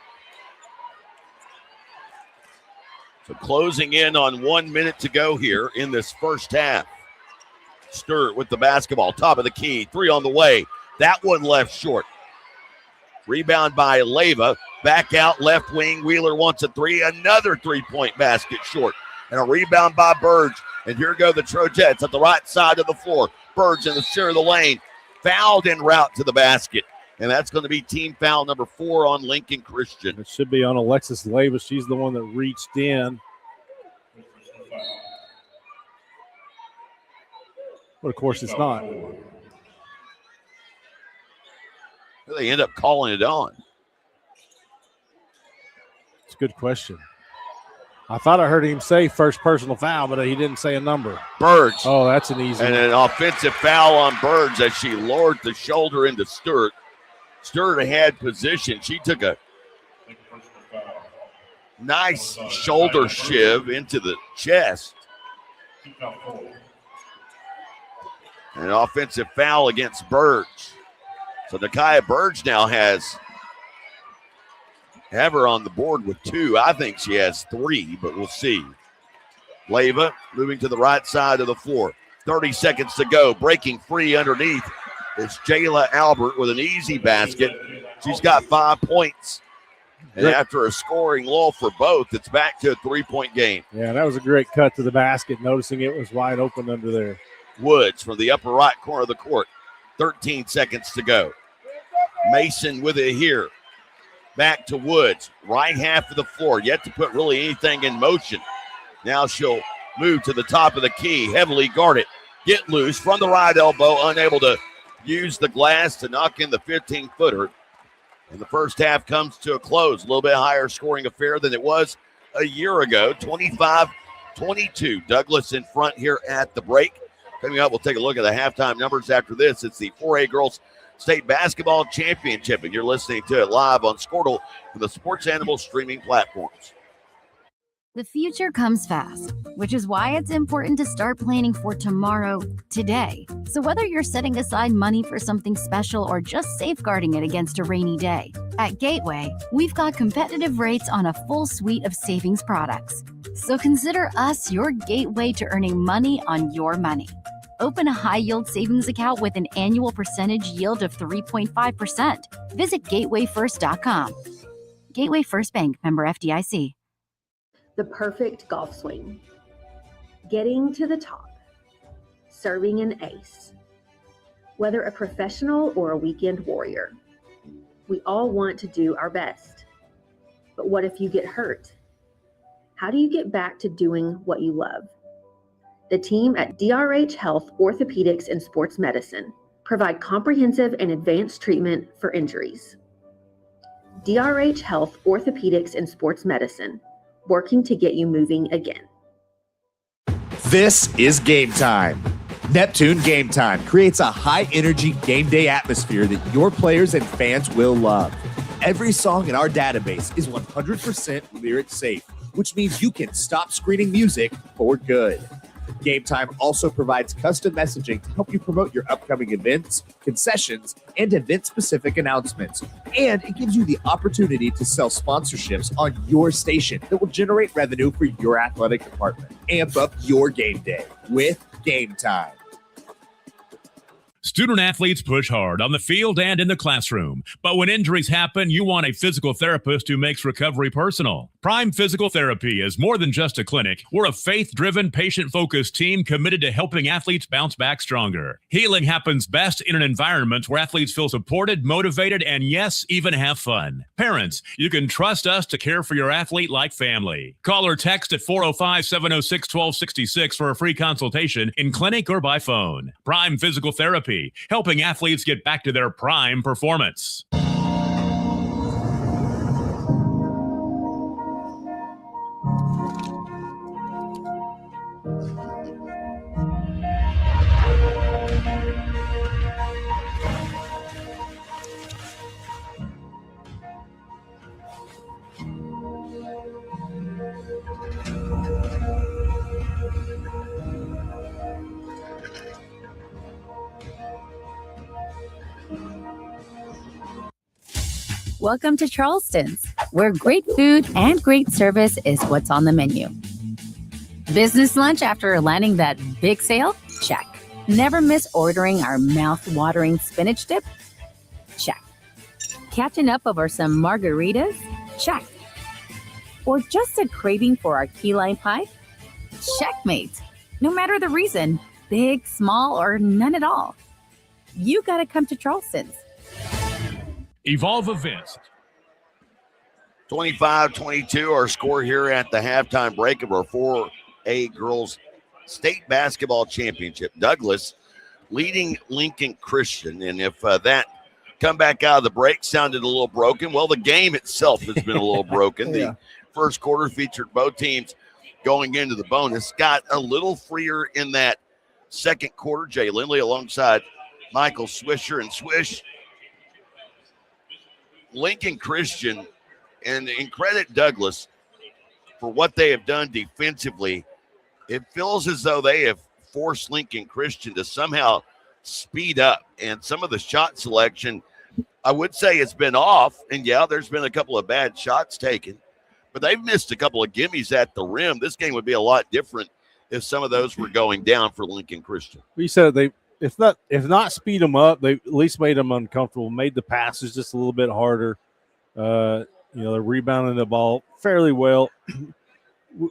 Speaker 1: So closing in on 1 minute to go here in this first half. Sturt with the basketball, top of the key, 3 on the way. That one left short. Rebound by Leyva. Back out left wing. Wheeler wants a 3. Another 3-point basket short. And a rebound by Burge. And here go the Trojettes at the right side of the floor. Burge in the center of the lane. Fouled en route to the basket. And that's going to be team foul number 4 on Lincoln Christian.
Speaker 4: It should be on Alexis Leyva. She's the one that reached in. But, of course, it's not.
Speaker 1: They end up calling it on.
Speaker 4: It's a good question. I thought I heard him say first personal foul, but he didn't say a number.
Speaker 1: Burge.
Speaker 4: Oh, that's an easy
Speaker 1: and
Speaker 4: one.
Speaker 1: an offensive foul on Burge as she lowered the shoulder into Sturt. Sturt had position. She took a nice shoulder shiv into the chest. An offensive foul against Burge. So Nakia Burge now have her on the board with 2. I think she has 3, but we'll see. Leyva moving to the right side of the floor. 30 seconds to go. Breaking free underneath. It's Jayla Albert with an easy basket. She's got 5 points. And after a scoring lull for both, it's back to a 3-point game.
Speaker 4: Yeah, that was a great cut to the basket, noticing it was wide open under there.
Speaker 1: Woods from the upper right corner of the court. 13 seconds to go. Mason with it here. Back to Woods. Right half of the floor. Yet to put really anything in motion. Now she'll move to the top of the key. Heavily guarded. Get loose from the right elbow. Unable to use the glass to knock in the 15-footer. And the first half comes to a close. A little bit higher scoring affair than it was a year ago. 25-22. Douglas in front here at the break. Coming up, we'll take a look at the halftime numbers after this. It's the 4A Girls State Basketball Championship, and you're listening to it live on Squirtle for the Sports Animal streaming platforms.
Speaker 10: The future comes fast, which is why it's important to start planning for tomorrow, today. So whether you're setting aside money for something special or just safeguarding it against a rainy day, at Gateway, we've got competitive rates on a full suite of savings products. So consider us your gateway to earning money on your money. Open a high-yield savings account with an annual percentage yield of 3.5%. Visit gatewayfirst.com. Gateway First Bank, member FDIC.
Speaker 11: The perfect golf swing. Getting to the top. Serving an ace. Whether a professional or a weekend warrior, we all want to do our best. But what if you get hurt? How do you get back to doing what you love? The team at DRH Health Orthopedics and Sports Medicine provide comprehensive and advanced treatment for injuries. DRH Health Orthopedics and Sports Medicine, working to get you moving again.
Speaker 12: This is Game Time. Neptune Game Time creates a high-energy game day atmosphere that your players and fans will love. Every song in our database is 100% lyric safe, which means you can stop screening music for good. Game Time also provides custom messaging to help you promote your upcoming events, concessions, and event-specific announcements. And it gives you the opportunity to sell sponsorships on your station that will generate revenue for your athletic department. Amp up your game day with Game Time.
Speaker 13: Student athletes push hard on the field and in the classroom. But when injuries happen, you want a physical therapist who makes recovery personal. Prime Physical Therapy is more than just a clinic. We're a faith-driven, patient-focused team committed to helping athletes bounce back stronger. Healing happens best in an environment where athletes feel supported, motivated, and yes, even have fun. Parents, you can trust us to care for your athlete like family. Call or text at 405-706-1266 for a free consultation in clinic or by phone. Prime Physical Therapy, helping athletes get back to their prime performance.
Speaker 14: Welcome to Charleston's, where great food and great service is what's on the menu. Business lunch after landing that big sale? Check. Never miss ordering our mouth-watering spinach dip? Check. Catching up over some margaritas? Check. Or just a craving for our key lime pie? Checkmate. No matter the reason, big, small, or none at all, you gotta come to Charleston's.
Speaker 13: Evolve Events.
Speaker 1: 25-22, our score here at the halftime break of our 4A Girls State Basketball Championship. Douglas leading Lincoln Christian, and if that comeback out of the break sounded a little broken, well, the game itself has been a little broken. The first quarter featured both teams going into the bonus. Got a little freer in that second quarter. Jay Lindley alongside Michael Swisher, and Swish. Lincoln Christian, and credit Douglas for what they have done defensively. It feels as though they have forced Lincoln Christian to somehow speed up, and some of the shot selection, I would say, it's been off. And yeah, there's been a couple of bad shots taken, but they've missed a couple of gimmies at the rim. This game would be a lot different if some of those were going down for Lincoln Christian.
Speaker 4: We said they, if not speed them up, they at least made them uncomfortable, made the passes just a little bit harder. They're rebounding the ball fairly well.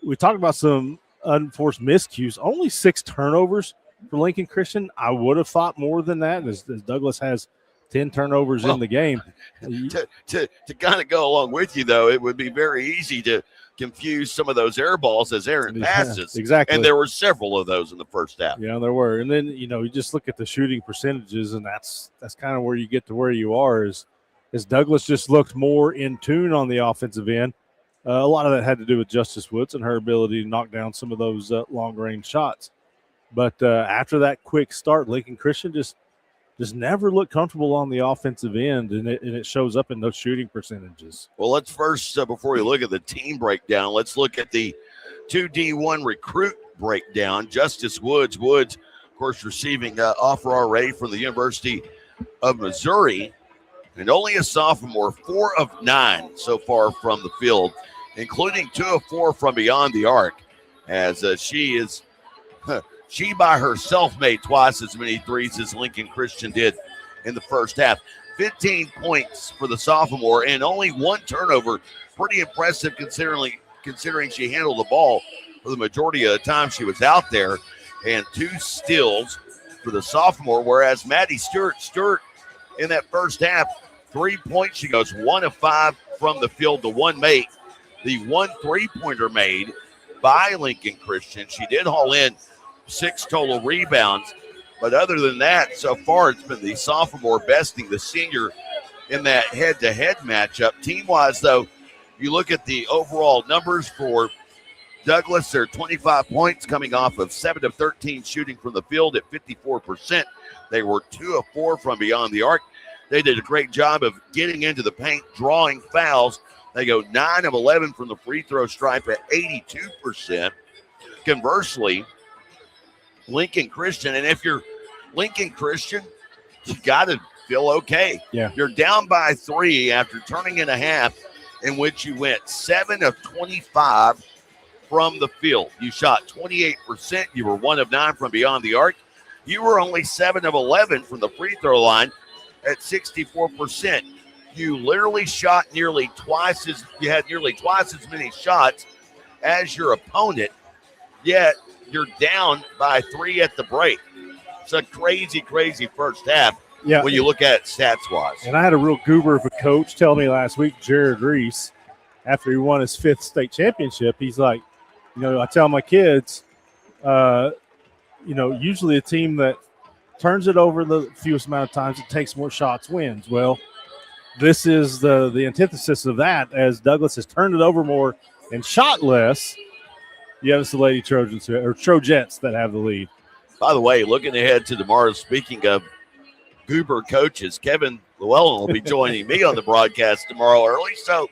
Speaker 4: We talked about some unforced miscues. Only 6 turnovers for Lincoln Christian. I would have thought more than that, as Douglas has 10 turnovers in the game.
Speaker 1: To kind of go along with you, though, it would be very easy to confuse some of those air balls as errant passes.
Speaker 4: Exactly.
Speaker 1: And there were several of those in the first half.
Speaker 4: Yeah, there were. And then, you just look at the shooting percentages, and that's kind of where you get to where you are, as Douglas just looked more in tune on the offensive end. A lot of that had to do with Justice Woods and her ability to knock down some of those long-range shots. But after that quick start, Lincoln Christian just never looked comfortable on the offensive end, and it shows up in those shooting percentages.
Speaker 1: Well, let's first, before we look at the team breakdown, let's look at the 2D1 recruit breakdown. Justice Woods, of course, receiving offer already from the University of Missouri, and only a sophomore, 4 of 9 so far from the field, including 2 of 4 from beyond the arc, as she by herself made twice as many threes as Lincoln Christian did in the first half. 15 points for the sophomore and only 1 turnover. Pretty impressive considering she handled the ball for the majority of the time she was out there, and 2 steals for the sophomore, whereas Maddie Stewart in that first half, 3 points. She goes 1 of 5 from the field to one made. The 1 3-pointer made by Lincoln Christian. She did haul in 6 total rebounds. But other than that, so far it's been the sophomore besting the senior in that head-to-head matchup. Team-wise, though, you look at the overall numbers for Douglas, they're 25 points coming off of 7 of 13 shooting from the field at 54%. They were 2 of 4 from beyond the arc. They did a great job of getting into the paint, drawing fouls. They go 9 of 11 from the free throw stripe at 82%. Conversely, Lincoln Christian, and if you're Lincoln Christian, you got to feel okay.
Speaker 4: Yeah.
Speaker 1: You're down by 3 after turning in a half in which you went 7 of 25 from the field. You shot 28%. You were 1 of 9 from beyond the arc. You were only 7 of 11 from the free throw line at 64%. You literally shot you had nearly twice as many shots as your opponent, yet you're down by 3 at the break. It's a crazy, crazy first half when you look at it stats-wise.
Speaker 4: And I had a real goober of a coach tell me last week, Jared Reese, after he won his 5th state championship, he's like, I tell my kids, usually a team that turns it over the fewest amount of times, it takes more shots, wins. Well, this is the antithesis of that. As Douglas has turned it over more and shot less, you have the Lady Trojans or Trojettes that have the lead.
Speaker 1: By the way, looking ahead to tomorrow, speaking of goober coaches, Kevin Llewellyn will be joining me on the broadcast tomorrow early. So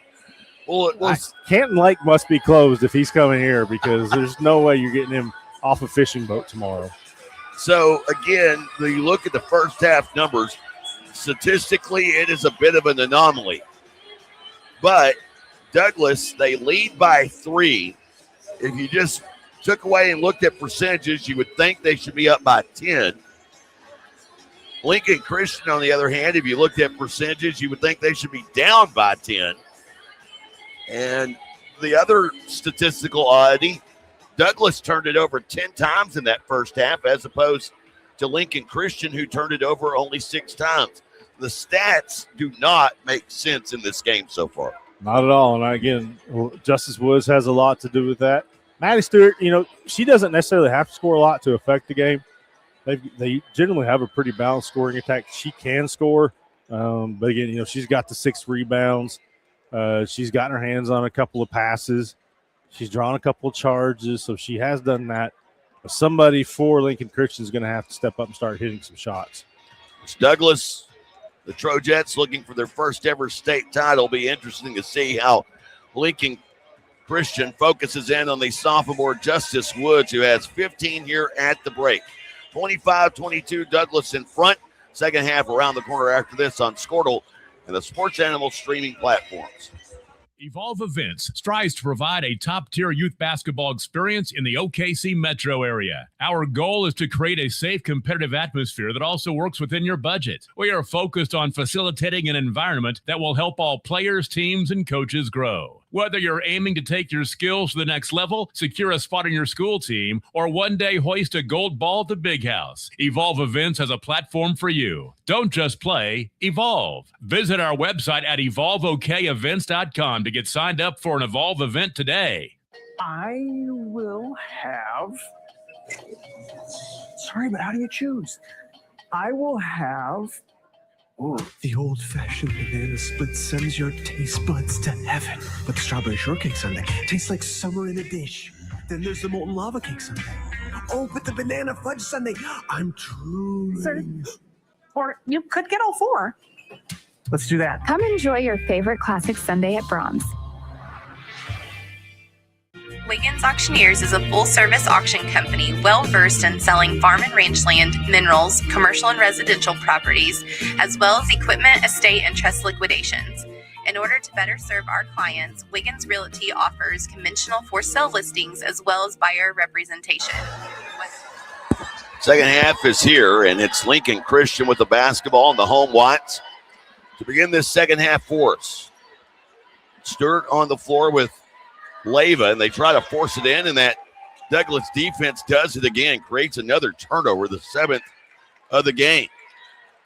Speaker 4: Canton Lake must be closed if he's coming here, because there's no way you're getting him off a fishing boat tomorrow.
Speaker 1: So, again, you look at the first half numbers, statistically it is a bit of an anomaly. But Douglas, they lead by 3. If you just took away and looked at percentages, you would think they should be up by 10. Lincoln Christian, on the other hand, if you looked at percentages, you would think they should be down by 10. And the other statistical oddity, Douglas turned it over 10 times in that first half, as opposed to Lincoln Christian, who turned it over only 6 times. The stats do not make sense in this game so far.
Speaker 4: Not at all. And again, Justice Woods has a lot to do with that. Maddie Stewart, she doesn't necessarily have to score a lot to affect the game. They generally have a pretty balanced scoring attack. She can score, but again, she's got the 6 rebounds. She's gotten her hands on a couple of passes. She's drawn a couple of charges, so she has done that. But somebody for Lincoln Christian is going to have to step up and start hitting some shots.
Speaker 1: It's Douglas, the Trojettes, looking for their first ever state title. It'll be interesting to see how Lincoln Christian focuses in on the sophomore Justice Woods, who has 15 here at the break. 25-22, Douglas in front. Second half around the corner after this on Squirtle and the Sports Animal streaming platforms.
Speaker 13: Evolve Events strives to provide a top-tier youth basketball experience in the OKC metro area. Our goal is to create a safe, competitive atmosphere that also works within your budget. We are focused on facilitating an environment that will help all players, teams, and coaches grow. Whether you're aiming to take your skills to the next level, secure a spot on your school team, or one day hoist a gold ball at the Big House, Evolve Events has a platform for you. Don't just play, evolve. Visit our website at evolveokevents.com to get signed up for an Evolve event today.
Speaker 15: I will have... Sorry, but how do you choose? I will have... Ooh. The old-fashioned banana split sends your taste buds to heaven. But the strawberry shortcake sundae tastes like summer in a dish. Then there's the molten lava cake sundae. Oh, but the banana fudge sundae, I'm truly...
Speaker 16: Sir, or you could get all 4.
Speaker 15: Let's do that.
Speaker 16: Come enjoy your favorite classic sundae at Brahms.
Speaker 17: Wiggins Auctioneers is a full-service auction company well-versed in selling farm and range land, minerals, commercial and residential properties, as well as equipment, estate, and trust liquidations. In order to better serve our clients, Wiggins Realty offers conventional for-sale listings as well as buyer representation.
Speaker 1: Second half is here, and it's Lincoln Christian with the basketball and the home whites to begin this second half for us. Stewart on the floor with Leyva, and they try to force it in, and that Douglas defense does it again, creates another turnover, the 7th of the game.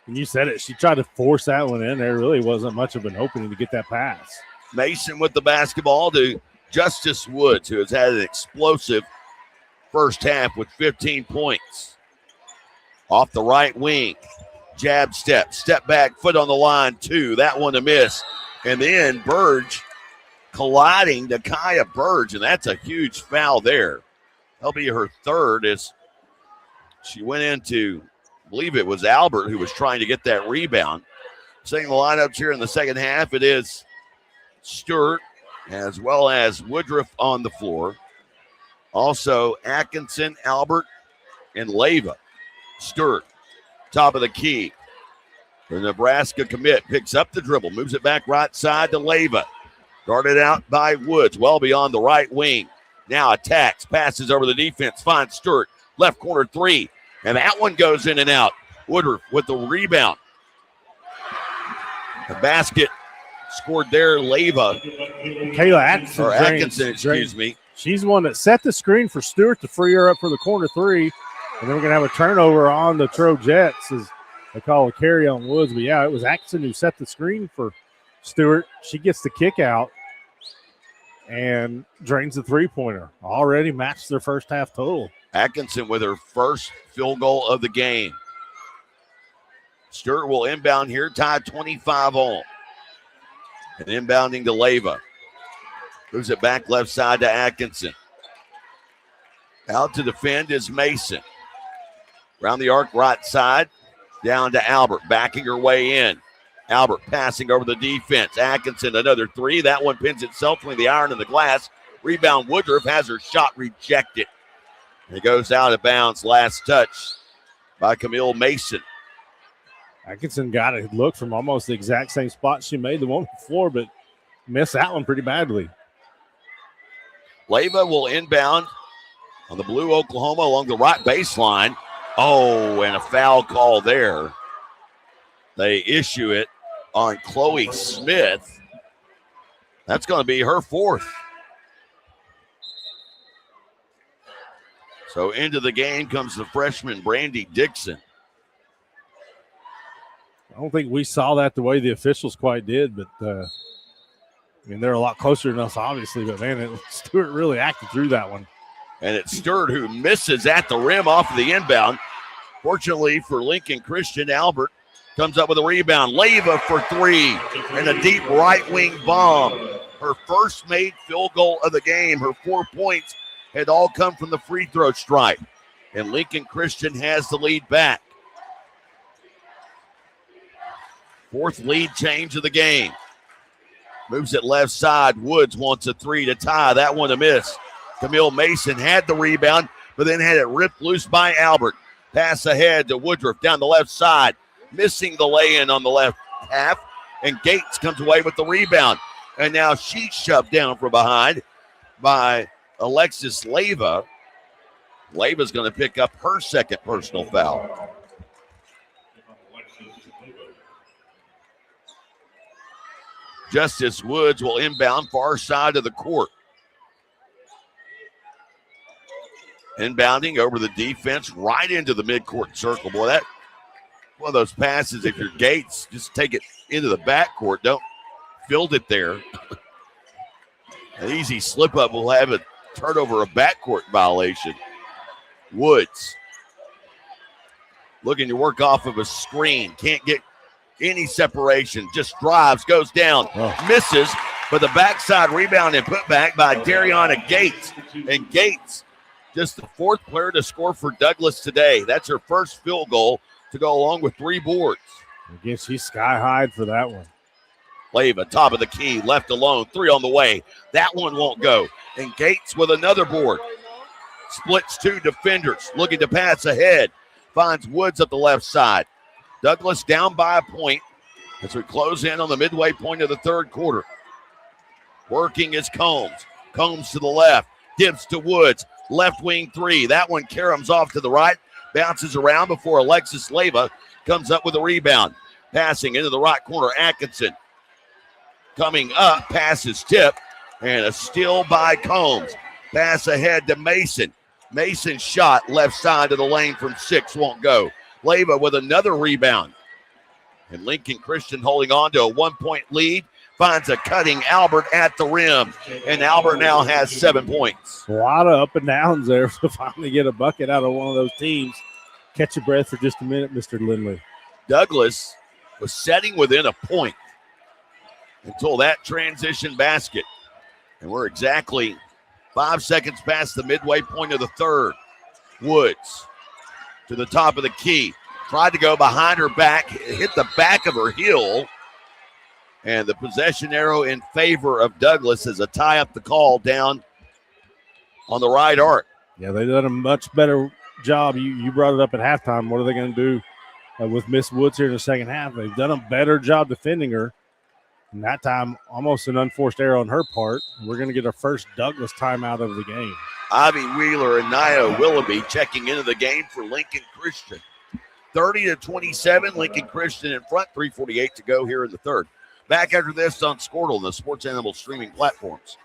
Speaker 4: And you said it, she tried to force that one in. There really wasn't much of an opening to get that pass.
Speaker 1: Mason with the basketball to Justice Woods, who has had an explosive first half with 15 points. Off the right wing, jab step back, foot on the line, 2. That one a miss. And then Burge colliding to Kaya Burge, and that's a huge foul there. That'll be her third as she went into, I believe it was Albert who was trying to get that rebound. Seeing the lineups here in the second half, it is Stewart as well as Woodruff on the floor. Also Atkinson, Albert, and Leyva. Stewart, top of the key. The Nebraska commit picks up the dribble, moves it back right side to Leyva. Guarded out by Woods, well beyond the right wing. Now attacks, passes over the defense, finds Stewart, left corner 3. And that one goes in and out. Woodruff with the rebound. The basket scored there, Leyva.
Speaker 4: Kayla Atkinson.
Speaker 1: Or Atkinson, excuse me.
Speaker 4: She's the one that set the screen for Stewart to free her up for the corner 3. And then we're going to have a turnover on the Trojets as they call a carry on Woods. But, yeah, it was Atkinson who set the screen for Stewart. She gets the kick out and drains the three-pointer. Already matched their first half total.
Speaker 1: Atkinson with her first field goal of the game. Stewart will inbound here, tied 25 all. And inbounding to Leyva. Moves it back left side to Atkinson. Out to defend is Mason. Around the arc right side, down to Albert, backing her way in. Albert passing over the defense. Atkinson, another 3. That one pins itself between the iron and the glass. Rebound, Woodruff has her shot rejected. And it goes out of bounds. Last touch by Camille Mason.
Speaker 4: Atkinson got a look from almost the exact same spot she made the one before, but missed that one pretty badly.
Speaker 1: Leyva will inbound on the blue Oklahoma along the right baseline. Oh, and a foul call there. They issue it on Chloe Smith. That's going to be her 4th. So into the game comes the freshman Brandy Dixon.
Speaker 4: I don't think we saw that the way the officials quite did, but I mean, they're a lot closer than us, obviously, but man, Stewart really acted through that one.
Speaker 1: And it's Stewart who misses at the rim off of the inbound. Fortunately for Lincoln Christian, Albert comes up with a rebound. Leyva for 3 and a deep right wing bomb. Her first made field goal of the game. Her 4 points had all come from the free throw stripe. And Lincoln Christian has the lead back. 4th lead change of the game. Moves it left side. Woods wants a 3 to tie. That one a miss. Camille Mason had the rebound, but then had it ripped loose by Albert. Pass ahead to Woodruff down the left side. Missing the lay-in on the left half. And Gates comes away with the rebound. And now she's shoved down from behind by Alexis Leyva. Leyva's going to pick up her second personal foul. Justice Woods will inbound far side of the court. Inbounding over the defense right into the midcourt circle. Boy, that one of those passes, if you're Gates, just take it into the backcourt. Don't field it there. An easy slip up will have it turnover, a backcourt violation. Woods looking to work off of a screen. Can't get any separation. Just drives, goes down, misses, but the backside rebound and put back by Dariana Gates. And Gates, just the 4th player to score for Douglas today. That's her first field goal to go along with 3 boards.
Speaker 4: Again, she's sky high for that one.
Speaker 1: Leyva, top of the key, left alone, 3 on the way. That one won't go. And Gates with another board. Splits 2 defenders, looking to pass ahead. Finds Woods at the left side. Douglas down by a point as we close in on the midway point of the 3rd quarter. Working is Combs. Combs to the left, dips to Woods. Left wing 3. That one caroms off to the right, bounces around before Alexis Leyva comes up with a rebound. Passing into the right corner, Atkinson. Coming up, passes tip, and a steal by Combs. Pass ahead to Mason. Mason shot left side of the lane from 6, won't go. Leyva with another rebound. And Lincoln Christian holding on to a 1-point lead finds a cutting Albert at the rim, and Albert now has 7 points.
Speaker 4: A lot of up and downs there to finally get a bucket out of one of those teams. Catch your breath for just a minute, Mr. Lindley.
Speaker 1: Douglas was setting within a point until that transition basket. And we're exactly 5 seconds past the midway point of the third. Woods to the top of the key. Tried to go behind her back, hit the back of her heel. And the possession arrow in favor of Douglas as a tie up the call down on the right arc.
Speaker 4: Yeah, they've done a much better job. You brought it up at halftime. What are they going to do with Miss Woods here in the second half? They've done a better job defending her. And that time, almost an unforced error on her part. We're going to get our first Douglas timeout of the game.
Speaker 1: Ivy Wheeler and Nia Willoughby checking into the game for Lincoln Christian. 30-27, Lincoln Christian in front, 3:48 to go here in the third. Back after this on Squirtle and the Sports Animal streaming platforms.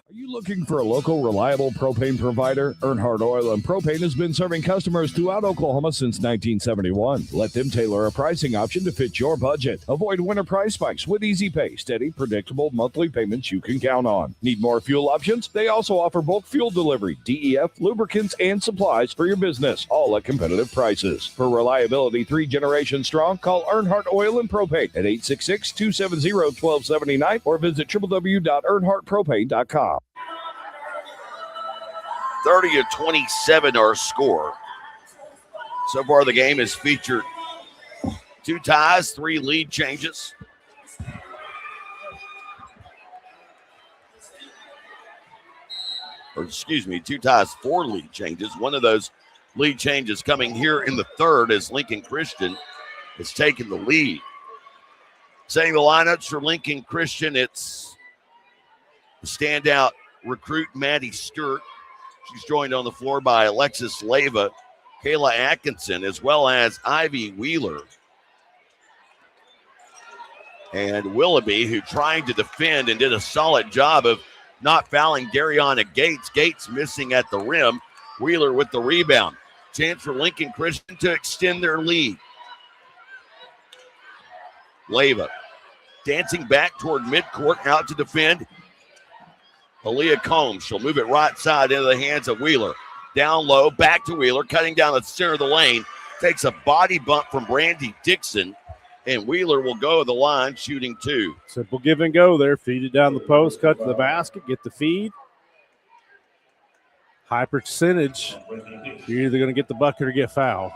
Speaker 18: Are you looking for a local, reliable propane provider? Earnhardt Oil and Propane has been serving customers throughout Oklahoma since 1971. Let them tailor a pricing option to fit your budget. Avoid winter price spikes with easy pay, steady, predictable monthly payments you can count on. Need more fuel options? They also offer bulk fuel delivery, DEF, lubricants, and supplies for your business, all at competitive prices. For reliability 3 generations strong, call Earnhardt Oil and Propane at 866-270-1279 or visit www.earnhardtpropane.com.
Speaker 1: 30-27 our score. So far the game has featured 2 ties, 3 lead changes. Or excuse me, 2 ties, 4 lead changes. One of those lead changes coming here in the third as Lincoln Christian has taken the lead. Saying the lineups for Lincoln Christian, it's the standout recruit Maddie Stewart. She's joined on the floor by Alexis Leyva, Kayla Atkinson, as well as Ivy Wheeler. And Willoughby, who tried to defend and did a solid job of not fouling Dariana Gates. Gates missing at the rim. Wheeler with the rebound. Chance for Lincoln Christian to extend their lead. Leyva dancing back toward midcourt, out to defend. Aaliyah Combs, she'll move it right side into the hands of Wheeler. Down low, back to Wheeler, cutting down the center of the lane. Takes a body bump from Brandy Dixon, and Wheeler will go to the line shooting 2.
Speaker 4: Simple give and go there. Feed it down the post, cut to the basket, get the feed. High percentage. You're either going to get the bucket or get fouled.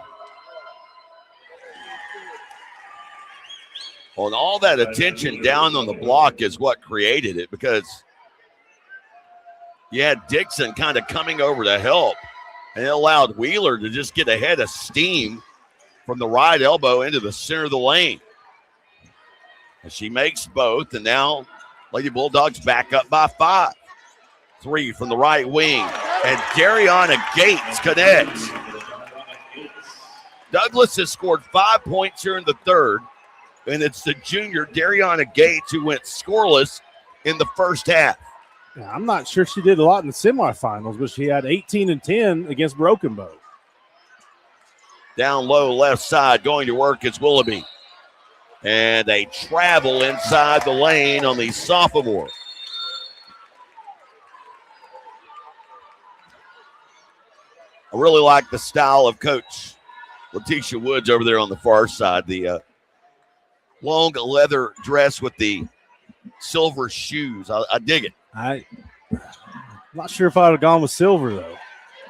Speaker 1: Well, and all that attention down on the block is what created it, because you had Dixon kind of coming over to help, and it allowed Wheeler to just get ahead of steam from the right elbow into the center of the lane. And she makes both, and now Lady Bulldogs back up by 5. 3 from the right wing, and Dariana Gates connects. Douglas has scored 5 points here in the third, and it's the junior Dariana Gates who went scoreless in the first half.
Speaker 4: Yeah, I'm not sure she did a lot in the semifinals, but she had 18 and 10 against Broken Bow.
Speaker 1: Down low left side, going to work is Willoughby. And they travel inside the lane on the sophomore. I really like the style of Coach Letitia Woods over there on the far side. The long leather dress with the silver shoes. I dig it.
Speaker 4: I'm not sure if I would have gone with silver, though.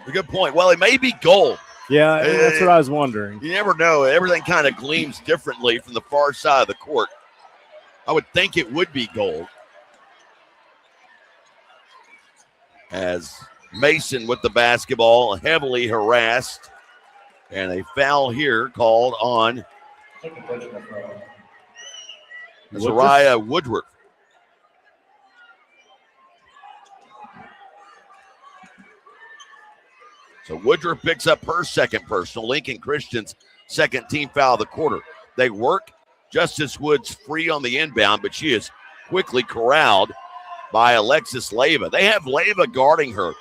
Speaker 1: A good point. Well, it may be gold.
Speaker 4: Yeah, that's what I was wondering.
Speaker 1: You never know. Everything kind of gleams differently from the far side of the court. I would think it would be gold. As Mason with the basketball, heavily harassed. And a foul here called on Zariah Woodward. So Woodruff picks up her second personal. Lincoln Christian's second team foul of the quarter. They work Justice Woods free on the inbound, but she is quickly corralled by Alexis Leyva. They have Leyva guarding her.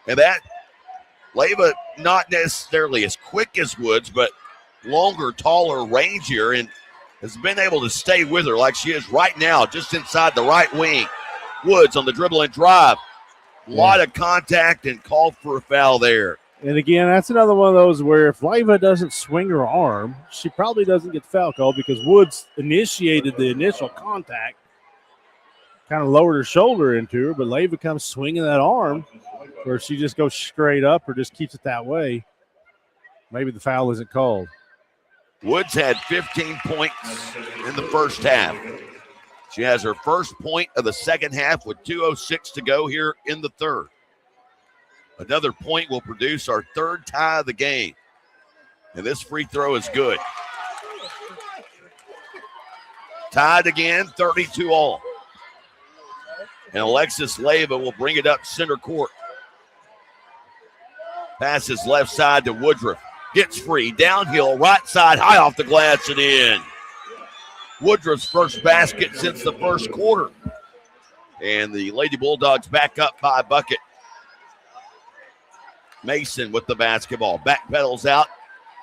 Speaker 1: And that Leyva not necessarily as quick as Woods, but longer, taller, rangier. And has been able to stay with her like she is right now, just inside the right wing. Woods on the dribble and drive. A lot of contact and called for a foul there.
Speaker 4: And again, that's another one of those where if Leyva doesn't swing her arm, she probably doesn't get the foul called because Woods initiated the initial contact, kind of lowered her shoulder into her, but Leyva comes swinging that arm where she just goes straight up or just keeps it that way. Maybe the foul isn't called.
Speaker 1: Woods had 15 points in the first half. She has her first point of the second half with 2:06 to go here in the third. Another point will produce our third tie of the game. And this free throw is good. Tied again, 32-all. And Alexis Leyva will bring it up center court. Passes left side to Woodruff. Gets free, downhill, right side, high off the glass and in. Woodruff's first basket since the first quarter. And the Lady Bulldogs back up by a bucket. Mason with the basketball. Backpedals out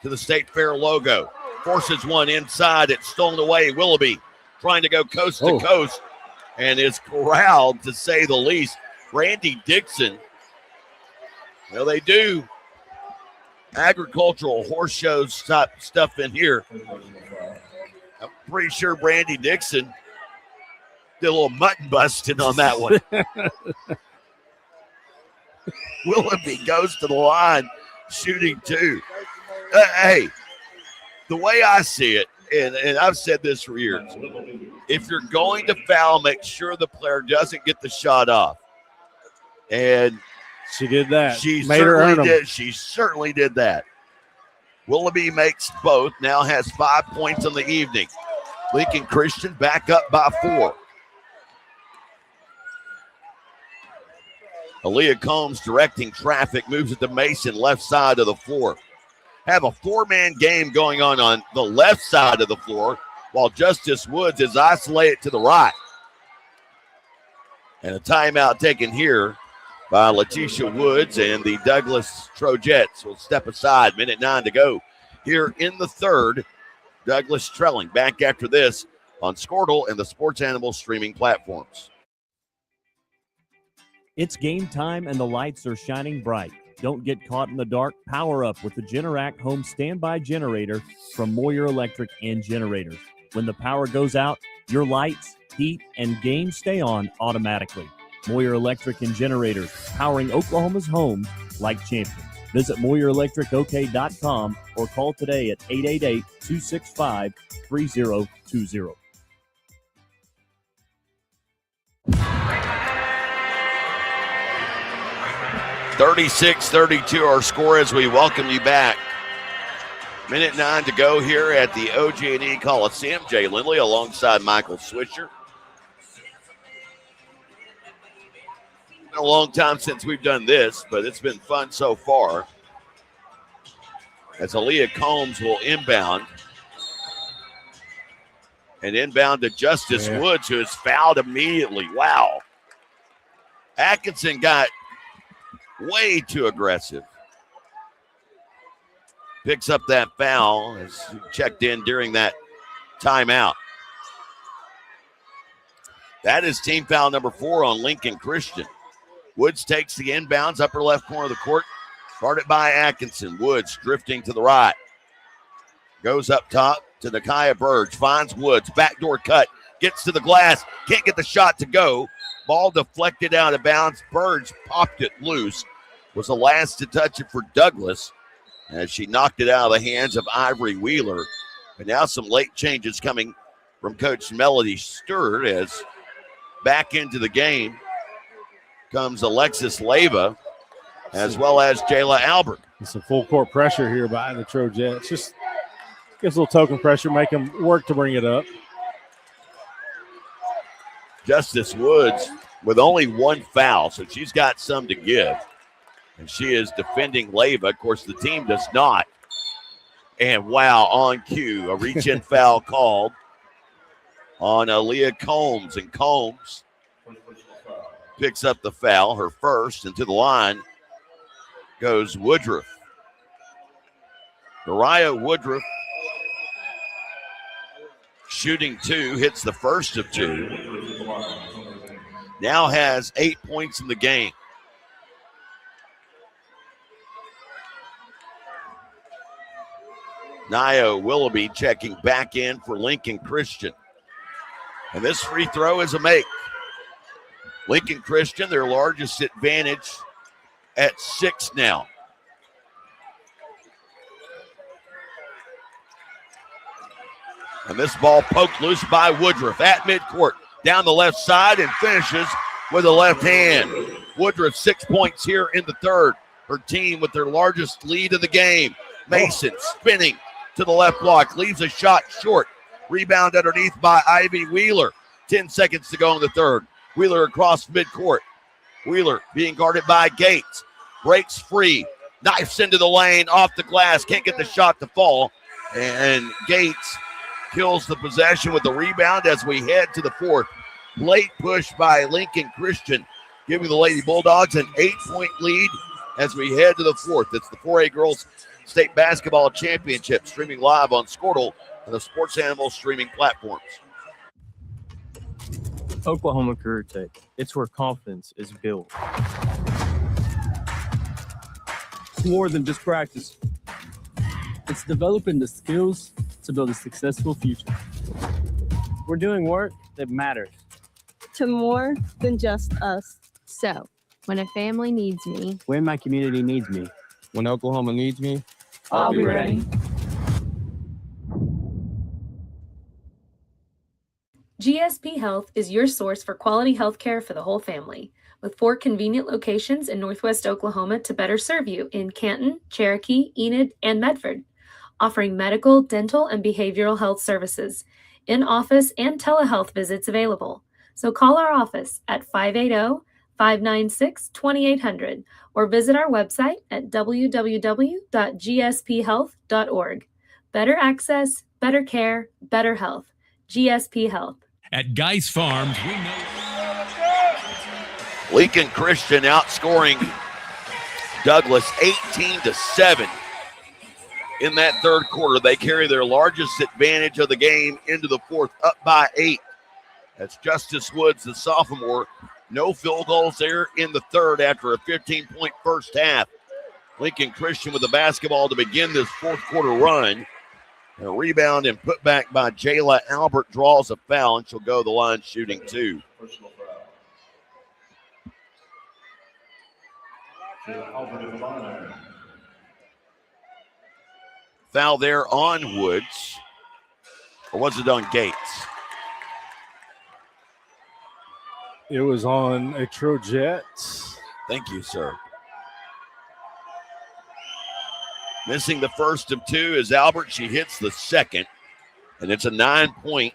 Speaker 1: to the State Fair logo. Forces one inside. It's stolen away. Willoughby trying to go coast to coast and is corralled, to say the least. Brandy Dixon. Well, they do agricultural horse shows type stuff in here. I'm pretty sure Brandy Dixon did a little mutton busting on that one. Willoughby goes to the line, shooting two. Hey, the way I see it, and I've said this for years, if you're going to foul, make sure the player doesn't get the shot off. And
Speaker 4: she did that.
Speaker 1: She
Speaker 4: made her earn them.
Speaker 1: She certainly did that. Willoughby makes both, now has 5 points on the evening. Lincoln Christian back up by 4. Aaliyah Combs directing traffic, moves it to Mason, left side of the floor. Have a 4-man game going on the left side of the floor, while Justice Woods is isolated to the right. And a timeout taken here by Letitia Woods, and the Douglas Trojettes will step aside. 1:09 to go here in the third. Douglas trailing. Back after this on Squirtle and the Sports Animal streaming platforms.
Speaker 19: It's game time and the lights are shining bright. Don't get caught in the dark. Power up with the Generac home standby generator from Moyer Electric and Generators. When the power goes out, your lights, heat, and games stay on automatically. Moyer Electric and Generators, powering Oklahoma's homes like champions. Visit MoyerElectricOK.com or call today at 888-265-3020.
Speaker 1: 36-32 our score as we welcome you back. 1:09 to go here at the OG&E Coliseum. Jay Lindley alongside Michael Swisher. Been a long time since we've done this, but it's been fun so far. As Aaliyah Combs will inbound. And inbound to Justice Woods, who is fouled immediately. Wow. Atkinson got way too aggressive. Picks up that foul as he checked in during that timeout. That is team foul number 4 on Lincoln Christian. Woods takes the inbounds, upper left corner of the court. Guarded by Atkinson. Woods drifting to the right. Goes up top to Nakia Burge. Finds Woods. Backdoor cut. Gets to the glass. Can't get the shot to go. Ball deflected out of bounds. Burge popped it loose. Was the last to touch it for Douglas as she knocked it out of the hands of Ivory Wheeler. And now some late changes coming from Coach Melody Stewart as back into the game comes Alexis Leyva as well as Jayla Albert.
Speaker 4: Some full court pressure here by the Trojettes. Just gives a little token pressure, make them work to bring it up.
Speaker 1: Justice Woods with only 1 foul, so she's got some to give. And she is defending Leyva. Of course, the team does not. And wow, on cue, a reach-in foul called on Aaliyah Combs. And Combs picks up the foul, her first, and to the line goes Woodruff. Mariah Woodruff shooting 2, hits the first of 2. Now has 8 points in the game. Nia Willoughby checking back in for Lincoln Christian. And this free throw is a make. Lincoln Christian, their largest advantage at 6 now. And this ball poked loose by Woodruff at midcourt. Down the left side and finishes with a left hand. Woodruff 6 points here in the third. Her team with their largest lead of the game. Mason spinning to the left block. Leaves a shot short. Rebound underneath by Ivy Wheeler. 10 seconds to go in the third. Wheeler across midcourt. Wheeler being guarded by Gates. Breaks free. Knifes into the lane. Off the glass. Can't get the shot to fall. And Gates kills the possession with the rebound as we head to the fourth. Late push by Lincoln Christian, giving the Lady Bulldogs an 8-point lead as we head to the fourth. It's the 4A Girls State Basketball Championship, streaming live on Squirtle and the Sports Animal streaming platforms.
Speaker 20: Oklahoma Career Tech. It's where confidence is built. It's more than just practice. It's developing the skills to build a successful future. We're doing work that matters.
Speaker 21: To more than just us. So, when a family needs me,
Speaker 20: When my community needs me, when Oklahoma needs me,
Speaker 21: I'll be ready.
Speaker 2: GSP Health is your source for quality health care for the whole family, with 4 convenient locations in Northwest Oklahoma to better serve you in Canton, Cherokee, Enid, and Medford, offering medical, dental, and behavioral health services, in-office and telehealth visits available. So call our office at 580-596-2800 or visit our website at www.gsphealth.org. Better access, better care, better health. GSP Health.
Speaker 13: At Geis Farms, we know.
Speaker 1: Lincoln Christian outscoring Douglas 18-7 in that third quarter. They carry their largest advantage of the game into the fourth, up by 8. That's Justice Woods, the sophomore. No field goals there in the third after a 15-point first half. Lincoln Christian with the basketball to begin this fourth quarter run. And a rebound and put back by Jayla Albert draws a foul, and she'll go to the line shooting 2. Foul there on Woods. Or was it on Gates?
Speaker 4: It was on a Trojet.
Speaker 1: Thank you, sir. Missing the first of 2 is Albert. She hits the second, and it's a 9-point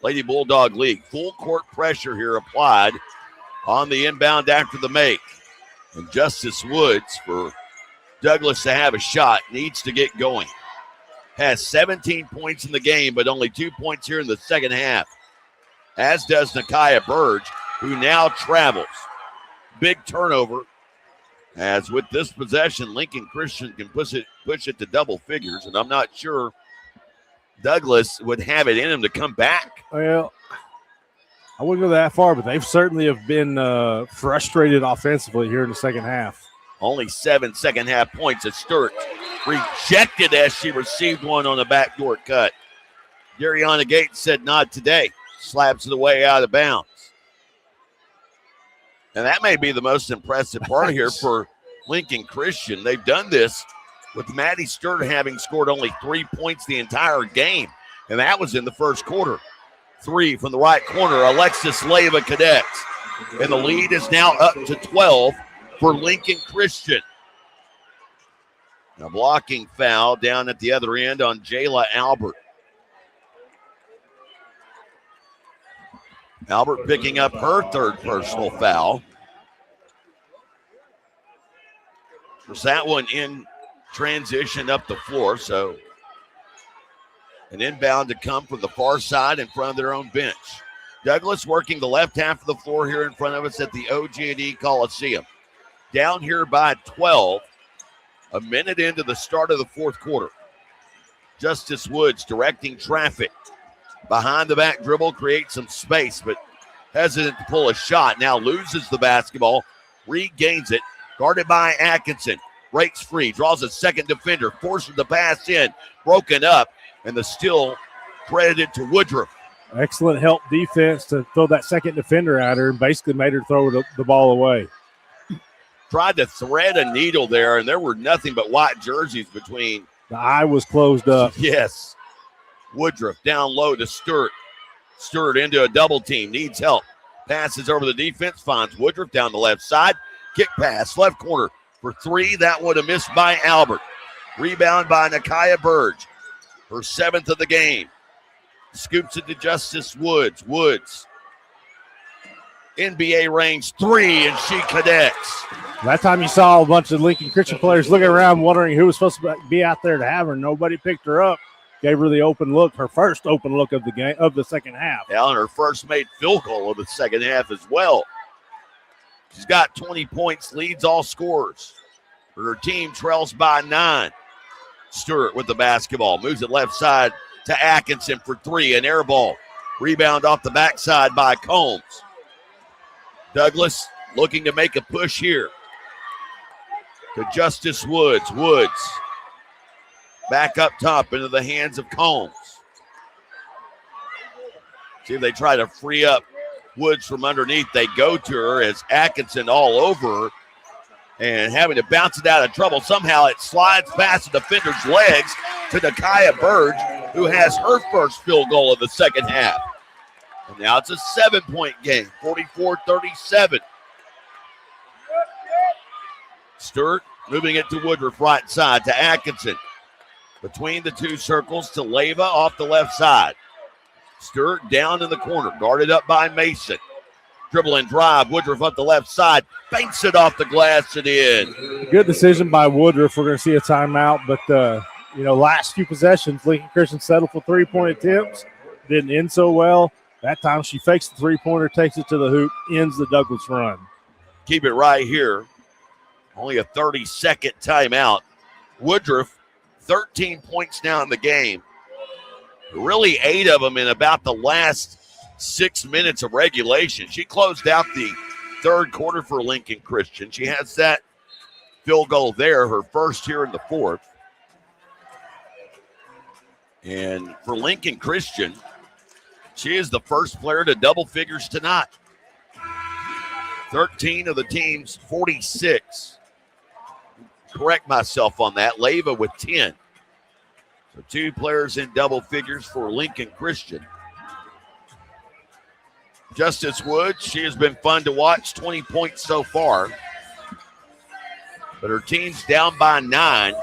Speaker 1: Lady Bulldog lead. Full court pressure here applied on the inbound after the make. And Justice Woods, for Douglas to have a shot, needs to get going. Has 17 points in the game, but only 2 points here in the second half, as does Nakia Burge, who now travels. Big turnover, as with this possession, Lincoln Christian can push it to double figures, and I'm not sure Douglas would have it in him to come back.
Speaker 4: Well, I wouldn't go that far, but they've certainly have been frustrated offensively here in the second half.
Speaker 1: Only 7 second half points as Stewart rejected as she received one on the backdoor cut. Dariana Gates said not today. Slaps it away out of bounds. And that may be the most impressive part here for Lincoln Christian. They've done this with Maddie Stewart having scored only 3 points the entire game, and that was in the first quarter. 3 from the right corner, Alexis Leyva Cadets. And the lead is now up to 12 for Lincoln Christian. A blocking foul down at the other end on Jayla Albert. Albert picking up her third personal foul. Was that one in transition up the floor, so an inbound to come from the far side in front of their own bench. Douglas working the left half of the floor here in front of us at the OG&E Coliseum. Down here by 12, a minute into the start of the fourth quarter. Justice Woods directing traffic. Behind the back dribble, creates some space, but hesitant to pull a shot. Now loses the basketball, regains it, guarded by Atkinson. Breaks free, draws a second defender, forces the pass in, broken up, and the steal credited to Woodruff.
Speaker 4: Excellent help defense to throw that second defender at her and basically made her throw the ball away.
Speaker 1: Tried to thread a needle there, and there were nothing but white jerseys between.
Speaker 4: The eye was closed up.
Speaker 1: Yes. Woodruff down low to Stewart. Stewart into a double team, needs help. Passes over the defense, finds Woodruff down the left side. Kick pass, left corner for three. That would have missed by Albert. Rebound by Nakia Burge. Her 7th of the game. Scoops it to Justice Woods. Woods. NBA range 3, and she connects.
Speaker 4: That time you saw a bunch of Lincoln Christian players looking around wondering who was supposed to be out there to have her. Nobody picked her up. Gave her the open look, her first open look of the game of the second half.
Speaker 1: Yeah, and her first made field goal of the second half as well. She's got 20 points, leads all scorers. Her team trails by 9. Stewart with the basketball, moves it left side to Atkinson for 3, an air ball. Rebound off the backside by Combs. Douglas looking to make a push here. To Justice Woods. Woods back up top into the hands of Combs. See if they try to free up Woods from underneath. They go to her as Atkinson all over her and having to bounce it out of trouble. Somehow it slides past the defender's legs to Nakia Burge, who has her first field goal of the second half. And now it's a 7-point game, 44-37. Stewart moving it to Woodruff right side to Atkinson. Between the two circles to Leyva off the left side. Stewart down in the corner, guarded up by Mason. Dribble and drive, Woodruff up the left side, banks it off the glass and in.
Speaker 4: Good decision by Woodruff. We're going to see a timeout, but last few possessions, Lincoln Christian settled for 3-point attempts. Didn't end so well. That time she fakes the three-pointer, takes it to the hoop, ends the Douglas run.
Speaker 1: Keep it right here. Only a 30-second timeout. Woodruff, 13 points now in the game. Really 8 of them in about the last 6 minutes of regulation. She closed out the third quarter for Lincoln Christian. She has that field goal there, her first here in the fourth. And for Lincoln Christian, she is the first player to double figures tonight. 13 of the team's 46. Correct myself on that. Leyva with 10. So 2 players in double figures for Lincoln Christian. Justice Woods, she has been fun to watch, 20 points so far. But her team's down by 9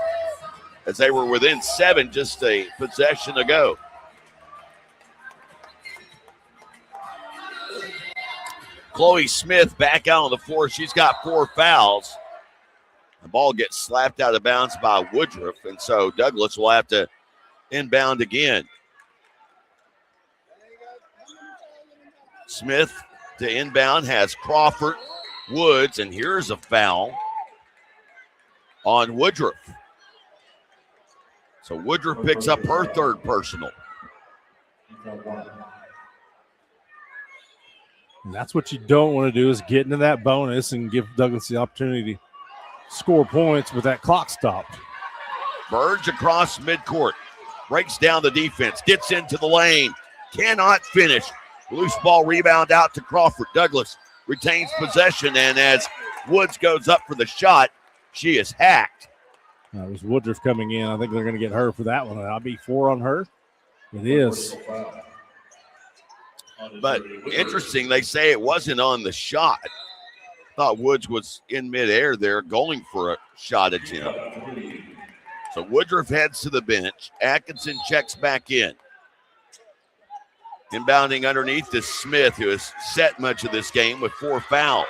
Speaker 1: as they were within 7 just a possession ago. Chloe Smith back out on the floor. She's got 4 fouls. The ball gets slapped out of bounds by Woodruff, and so Douglas will have to inbound again. Smith to inbound has Crawford, Woods, and here's a foul on Woodruff. So Woodruff picks up her third personal.
Speaker 4: And that's what you don't want to do, is get into that bonus and give Douglas the opportunity to score points with that clock stopped.
Speaker 1: Burge across midcourt, breaks down the defense, gets into the lane, cannot finish. Loose ball rebound out to Crawford. Douglas retains possession, and as Woods goes up for the shot, she is hacked.
Speaker 4: It was Woodruff coming in. I think they're going to get her for that one. That'll be 4 on her. It is.
Speaker 1: But interesting, they say it wasn't on the shot. Thought Woods was in midair there going for a shot attempt. So Woodruff heads to the bench. Atkinson checks back in. Inbounding underneath is Smith, who has set much of this game with 4 fouls.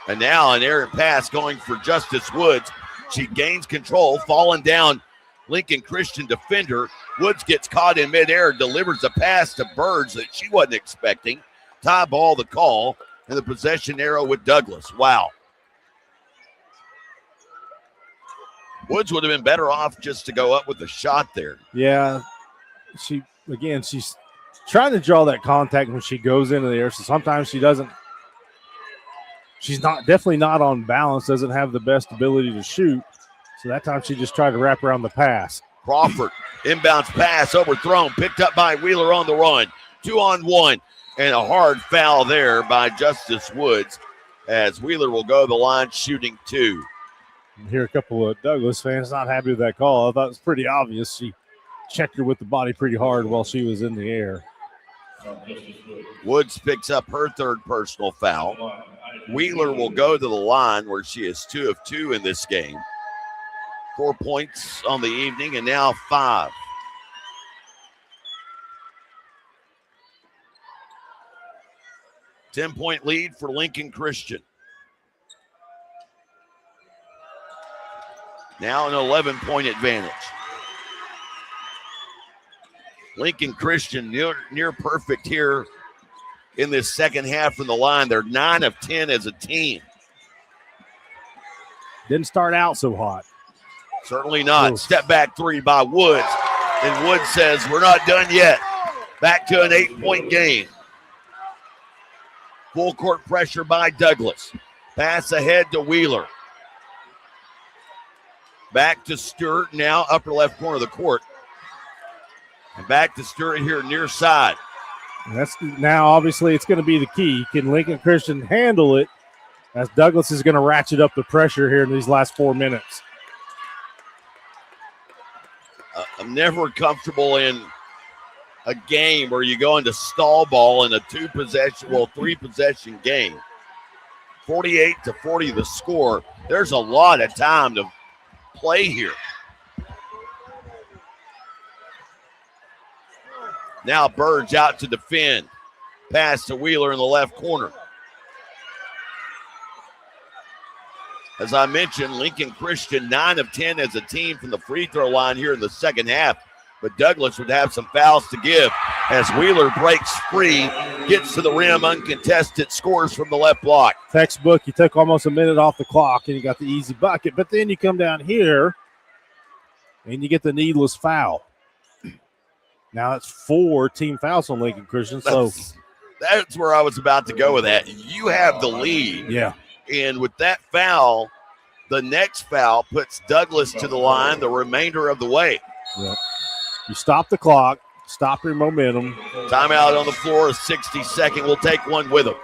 Speaker 1: And now an errant pass going for Justice Woods. She gains control, falling down Lincoln Christian defender. Woods gets caught in midair, delivers a pass to Burge that she wasn't expecting. Tie ball the call, and the possession arrow with Douglas. Wow. Woods would have been better off just to go up with a shot there.
Speaker 4: Yeah, she's trying to draw that contact when she goes into the air. So sometimes she doesn't. She's definitely not on balance, doesn't have the best ability to shoot. So that time she just tried to wrap around the pass.
Speaker 1: Crawford, inbounds pass, overthrown, picked up by Wheeler on the run. 2-on-1, and a hard foul there by Justice Woods as Wheeler will go to the line shooting 2.
Speaker 4: Here a couple of Douglas fans not happy with that call. I thought it was pretty obvious. She checked her with the body pretty hard while she was in the air.
Speaker 1: Woods picks up her third personal foul. Wheeler will go to the line where she is 2 of 2 in this game. 4 points on the evening and now 5. Ten-point lead for Lincoln Christian. Now an 11-point advantage. Lincoln Christian near perfect here in this second half from the line. They're 9 of 10 as a team.
Speaker 4: Didn't start out so hot.
Speaker 1: Certainly not. Step back 3 by Woods. And Woods says, we're not done yet. Back to an 8-point game. Full court pressure by Douglas. Pass ahead to Wheeler. Back to Stewart, now upper left corner of the court. And back to Stewart here near side.
Speaker 4: That's now obviously it's going to be the key. Can Lincoln Christian handle it as Douglas is going to ratchet up the pressure here in these last 4 minutes?
Speaker 1: I'm never comfortable in a game where you go into stall ball in a 3-possession game. 48-40 the score. There's a lot of time to play here. Now Burge out to defend. Pass to Wheeler in the left corner. As I mentioned, Lincoln Christian 9 of 10 as a team from the free throw line here in the second half. But Douglas would have some fouls to give as Wheeler breaks free, gets to the rim uncontested, scores from the left block.
Speaker 4: Textbook, you took almost a minute off the clock and you got the easy bucket. But then you come down here and you get the needless foul. Now it's 4 team fouls on Lincoln Christian. So
Speaker 1: that's where I was about to go with that. You have the lead.
Speaker 4: Yeah.
Speaker 1: And with that foul, the next foul puts Douglas to the line the remainder of the way.
Speaker 4: Yep. You stop the clock, stop your momentum.
Speaker 1: Timeout on the floor, a 60-second. We'll take one with them.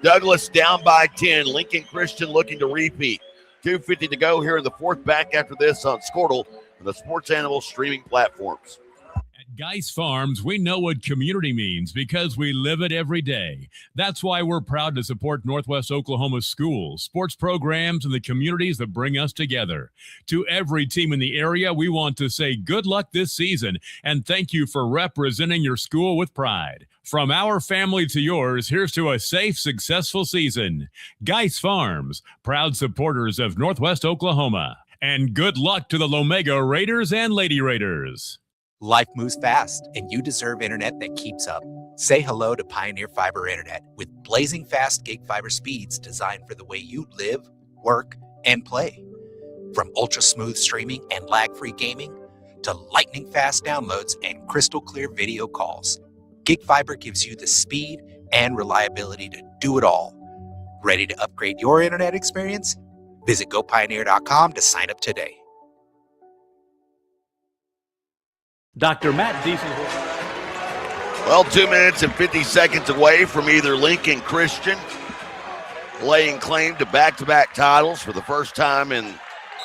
Speaker 1: Douglas down by 10. Lincoln Christian looking to repeat. 2:50 to go here in the fourth. Back after this on Squirtle and the Sports Animal streaming platforms.
Speaker 13: Geis Farms, we know what community means because we live it every day. That's why we're proud to support Northwest Oklahoma schools, sports programs, and the communities that bring us together. To every team in the area, we want to say good luck this season and thank you for representing your school with pride. From our family to yours, here's to a safe, successful season. Geis Farms, proud supporters of Northwest Oklahoma. And good luck to the Lomega Raiders and Lady Raiders.
Speaker 3: Life moves fast, and you deserve internet that keeps up. Say hello to Pioneer Fiber Internet with blazing fast gig fiber speeds designed for the way you live, work, and play. From ultra-smooth streaming and lag-free gaming to lightning-fast downloads and crystal-clear video calls, Gig Fiber gives you the speed and reliability to do it all. Ready to upgrade your internet experience? Visit GoPioneer.com to sign up today.
Speaker 6: Dr. Matt Diesel.
Speaker 1: Well, 2 minutes and 50 seconds away from either Lincoln Christian laying claim to back-to-back titles for the first time in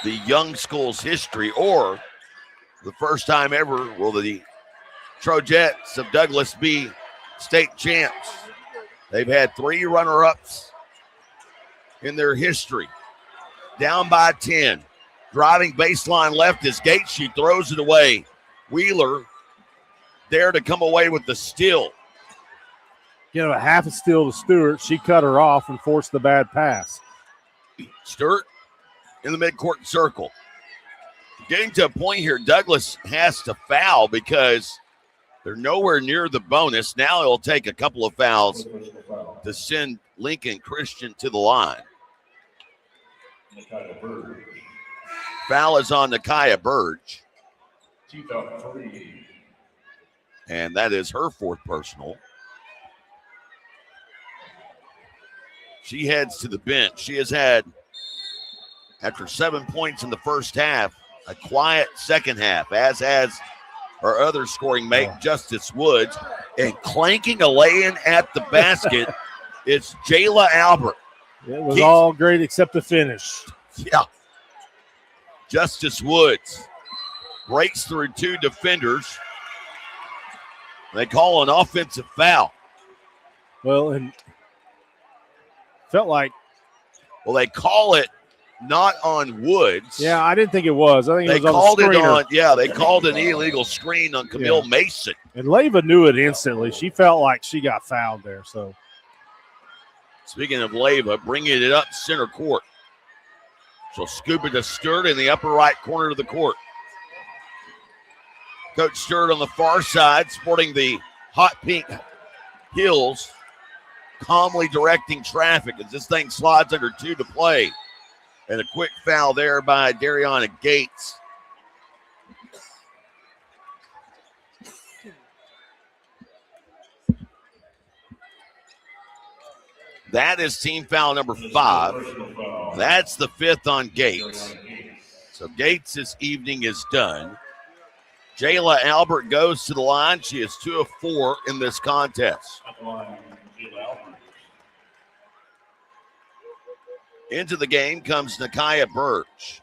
Speaker 1: the young school's history, or the first time ever will the Trojettes of Douglas be state champs. They've had 3 runner-ups in their history. Down by 10. Driving baseline left is Gates. She throws it away. Wheeler there to come away with the steal.
Speaker 4: Give a half a steal to Stewart. She cut her off and forced the bad pass.
Speaker 1: Stewart in the midcourt circle. Getting to a point here, Douglas has to foul because they're nowhere near the bonus. Now it'll take a couple of fouls to send Lincoln Christian to the line. Foul is on Nakia Burge. And that is her fourth personal. She heads to the bench. She has had, after 7 points in the first half, a quiet second half, as has our other scoring mate, Justice Woods. And clanking a lay-in at the basket, it's Jayla Albert.
Speaker 4: It was all great except the finish.
Speaker 1: Yeah. Justice Woods breaks through two defenders. They call an offensive foul.
Speaker 4: Well, and felt like.
Speaker 1: Well, they call it not on Woods.
Speaker 4: Yeah, I didn't think it was. I think
Speaker 1: They
Speaker 4: it was
Speaker 1: called
Speaker 4: on the
Speaker 1: it
Speaker 4: screener.
Speaker 1: on, yeah, they called an illegal screen on Camille Mason.
Speaker 4: And Leyva knew it instantly. She felt like she got fouled there. So
Speaker 1: Speaking of Leyva, bringing it up center court. She'll scoop it to Stewart in the upper right corner of the court. Coach Stewart on the far side, sporting the hot pink heels, calmly directing traffic as this thing slides under 2 to play. And a quick foul there by Dariana Gates. That is team foul number 5. That's the 5th on Gates. So Gates' evening is done. Jayla Albert goes to the line. She is 2 of 4 in this contest. Into the game comes Nakia Burge.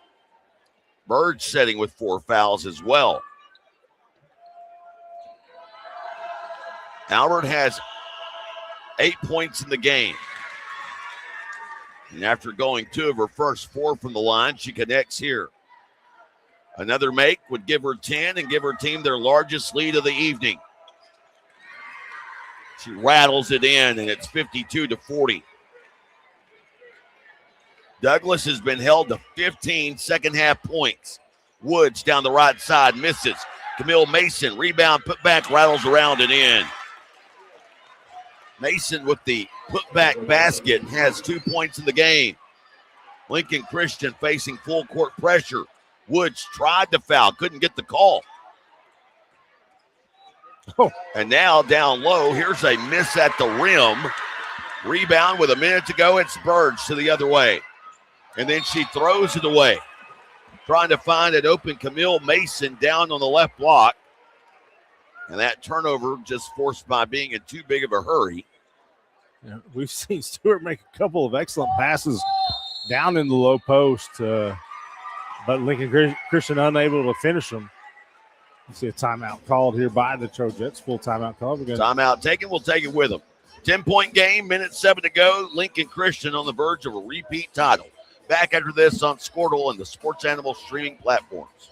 Speaker 1: Burge setting with 4 fouls as well. Albert has 8 points in the game. And after going 2 of her first 4 from the line, she connects here. Another make would give her 10 and give her team their largest lead of the evening. She rattles it in, and it's 52-40. Douglas has been held to 15 second half points. Woods down the right side misses. Camille Mason, rebound, put back, rattles around and in. Mason with the putback basket has 2 points in the game. Lincoln Christian facing full court pressure. Woods tried to foul, couldn't get the call. And now down low, here's a miss at the rim. Rebound with a minute to go. It's Burge to the other way. And then she throws it away. Trying to find an open Camille Mason down on the left block. And that turnover just forced by being in too big of a hurry.
Speaker 4: Yeah, we've seen Stewart make a couple of excellent passes down in the low post, but Lincoln Christian unable to finish them. You see a timeout called here by the Trojans. Full timeout call.
Speaker 1: Timeout taken. We'll take it with them. 10-point game, minute 7 to go. Lincoln Christian on the verge of a repeat title. Back after this on Squirtle and the Sports Animal streaming platforms.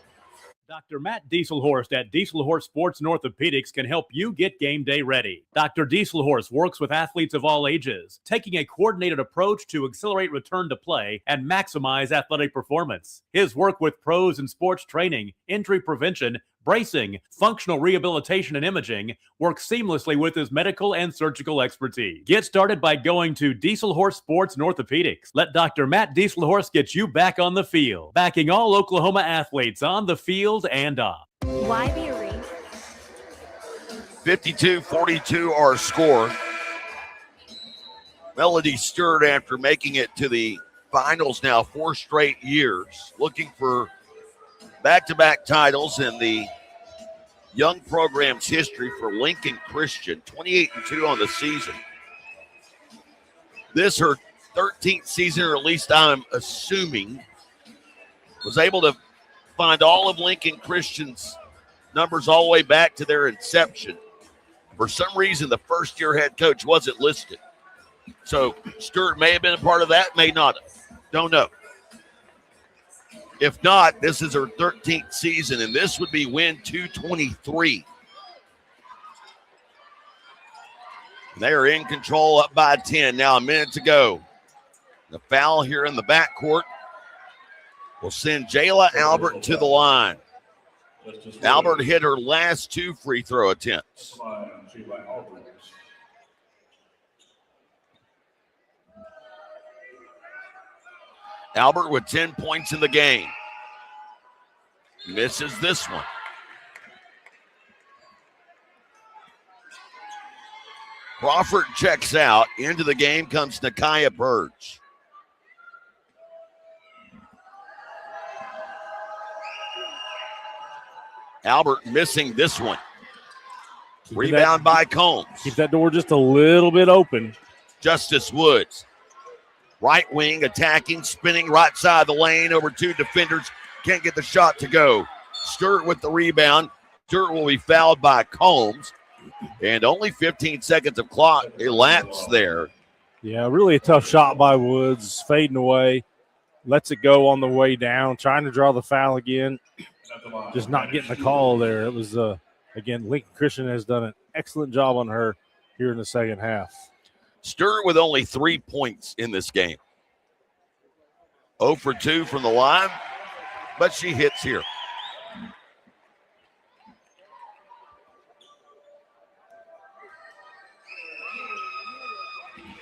Speaker 19: Dr. Matt Dieselhorst at Dieselhorst Sports and Orthopedics can help you get game day ready. Dr. Dieselhorst works with athletes of all ages, taking a coordinated approach to accelerate return to play and maximize athletic performance. His work with pros in sports training, injury prevention, bracing, functional rehabilitation, and imaging works seamlessly with his medical and surgical expertise. Get started by going to Dieselhorst Sports and Orthopedics. Let Dr. Matt Dieselhorst get you back on the field, backing all Oklahoma athletes on the field and off.
Speaker 21: Why be a ring?
Speaker 1: 52-42 our score. Melody Stewart, after making it to the finals now 4 straight years, looking for back-to-back titles in the young program's history for Lincoln Christian, 28-2 on the season. This her 13th season, or at least I'm assuming, was able to find all of Lincoln Christian's numbers all the way back to their inception. For some reason, the first-year head coach wasn't listed. So Stewart may have been a part of that, may not have. Don't know. If not, this is her 13th season, and this would be win 223. They are in control, up by 10. Now a minute to go. The foul here in the backcourt will send Jayla Albert to the line. Albert hit her last 2 free throw attempts. Albert with 10 points in the game. Misses this one. Crawford checks out. Into the game comes Nakia Burge. Albert missing this one. Rebound by Combs.
Speaker 4: Keep that door just a little bit open.
Speaker 1: Justice Woods. Right wing attacking, spinning right side of the lane over two defenders. Can't get the shot to go. Stewart with the rebound. Stewart will be fouled by Combs. And only 15 seconds of clock elapsed there.
Speaker 4: Yeah, really a tough shot by Woods. Fading away. Lets it go on the way down. Trying to draw the foul again. Just not getting the call there. It was, again, Lincoln Christian has done an excellent job on her here in the second half.
Speaker 1: Stewart with only 3 points in this game. 0 for 2 from the line, but she hits here.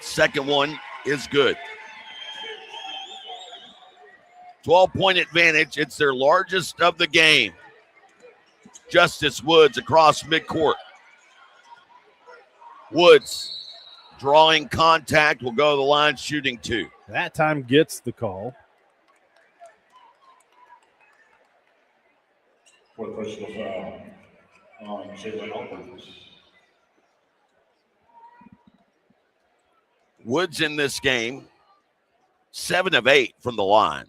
Speaker 1: Second one is good. 12-point advantage. It's their largest of the game. Justice Woods across midcourt. Woods drawing contact, will go to the line, shooting 2.
Speaker 4: That time gets the call.
Speaker 5: For the personal foul on Jalen Alpert.
Speaker 1: Woods in this game, 7 of 8 from the line.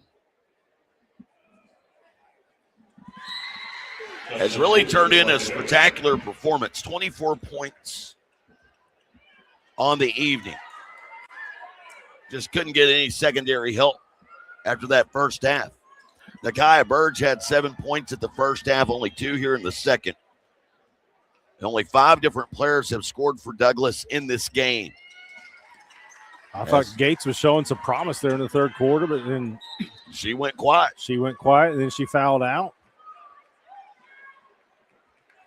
Speaker 1: Has really turned in a spectacular performance. 24 points on the evening. Just couldn't get any secondary help after that first half. Nakia Burge had 7 points at the first half, only 2 here in the second. And only 5 different players have scored for Douglas in this game.
Speaker 4: I thought Gates was showing some promise there in the third quarter, but then
Speaker 1: she went quiet.
Speaker 4: And then she fouled out.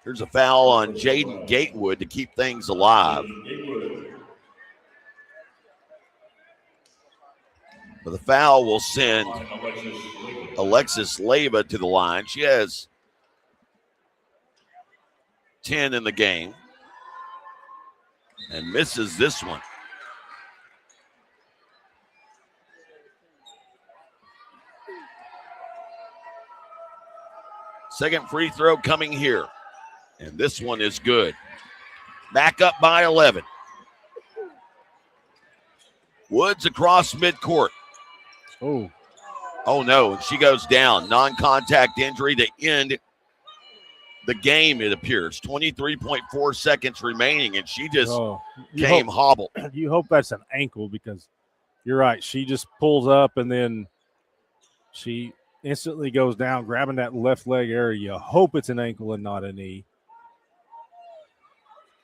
Speaker 1: There's a foul on Jaden Gatewood to keep things alive. But the foul will send Alexis Leyva to the line. She has 10 in the game and misses this one. Second free throw coming here. And this one is good. Back up by 11. Woods across midcourt.
Speaker 4: Oh
Speaker 1: no, she goes down. Non-contact injury to end the game, it appears. 23.4 seconds remaining, and she just came hobbled.
Speaker 4: You hope that's an ankle, because you're right. She just pulls up, and then she instantly goes down, grabbing that left leg area. You hope it's an ankle and not a knee.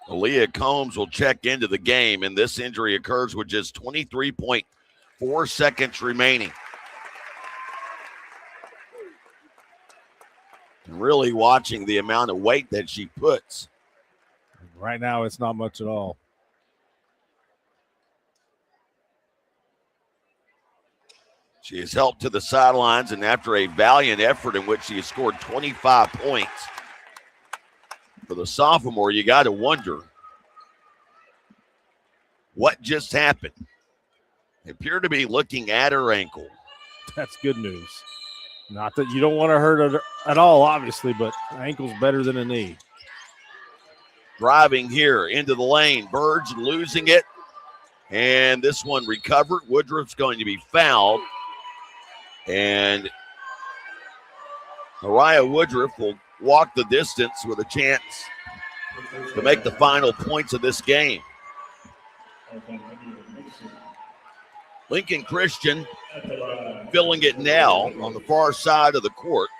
Speaker 1: Aaliyah Combs will check into the game, and this injury occurs with just 23.4 seconds remaining. Really watching the amount of weight that she puts.
Speaker 4: Right now, it's not much at all.
Speaker 1: She is helped to the sidelines, and after a valiant effort in which she has scored 25 points, for the sophomore, you got to wonder what just happened. They appear to be looking at her ankle.
Speaker 4: That's good news. Not that you don't want to hurt her at all, obviously, but ankle's better than a knee.
Speaker 1: Driving here into the lane. Burge losing it. And this one recovered. Woodruff's going to be fouled. And Mariah Woodruff will walk the distance with a chance to make the final points of this game. Lincoln Christian filling it now on the far side of the court.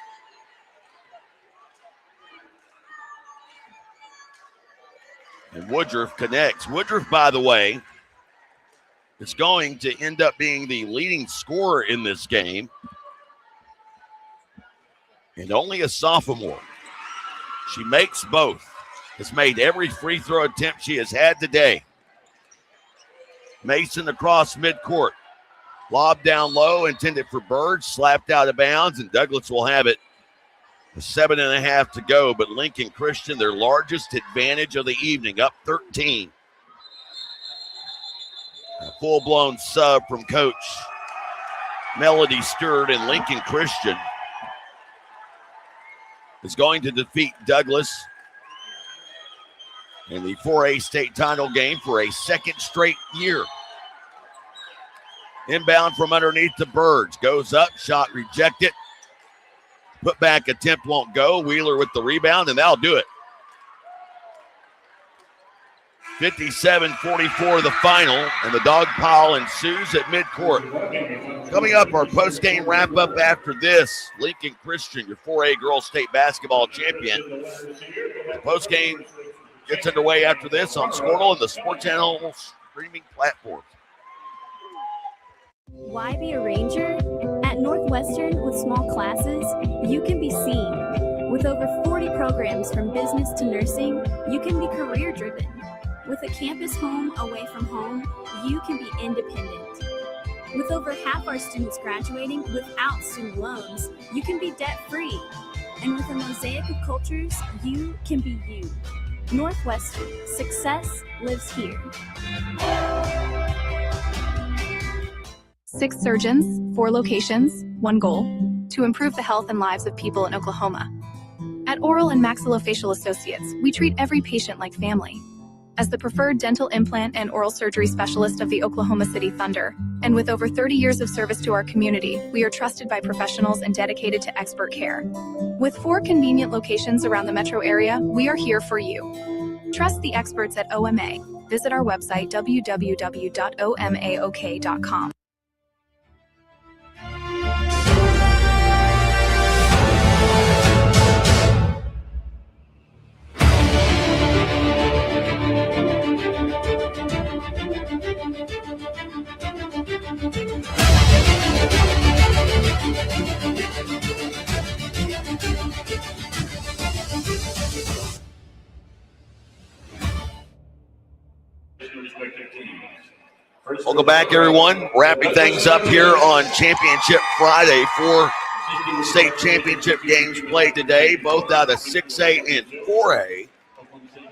Speaker 1: And Woodruff connects. Woodruff, by the way, is going to end up being the leading scorer in this game. And only a sophomore. She makes both. Has made every free throw attempt she has had today. Mason across midcourt. Lob down low, intended for Burge, slapped out of bounds, and Douglas will have it. 7.5 to go, but Lincoln Christian, their largest advantage of the evening, up 13. full-blown sub from Coach Melody Stewart, and Lincoln Christian is going to defeat Douglas in the 4A state title game for a second straight year. Inbound from underneath the Birds. Goes up, shot rejected. Put back attempt won't go. Wheeler with the rebound, and that'll do it. 57-44 the final, and the dog pile ensues at midcourt. Coming up, our post-game wrap-up after this. Lincoln Christian, your 4A girls state basketball champion. The post-game gets underway after this on Squirtle and the Sports Channel streaming platforms.
Speaker 7: Why be a ranger? At Northwestern, with small classes, you can be seen. With over 40 programs from business to nursing, you can be career-driven. With a campus home away from home, you can be independent. With over half our students graduating without student loans, you can be debt-free. And with a mosaic of cultures, you can be you. Northwestern, success lives here.
Speaker 16: 6 surgeons, 4 locations, 1 goal: to improve the health and lives of people in Oklahoma. At Oral and Maxillofacial Associates, we treat every patient like family. As the preferred dental implant and oral surgery specialist of the Oklahoma City Thunder, and with over 30 years of service to our community, we are trusted by professionals and dedicated to expert care. With 4 convenient locations around the metro area, we are here for you. Trust the experts at OMA. Visit our website, www.omaok.com.
Speaker 1: Welcome back, everyone. Wrapping things up here on Championship Friday. 4 state championship games played today, both out of 6A and 4A.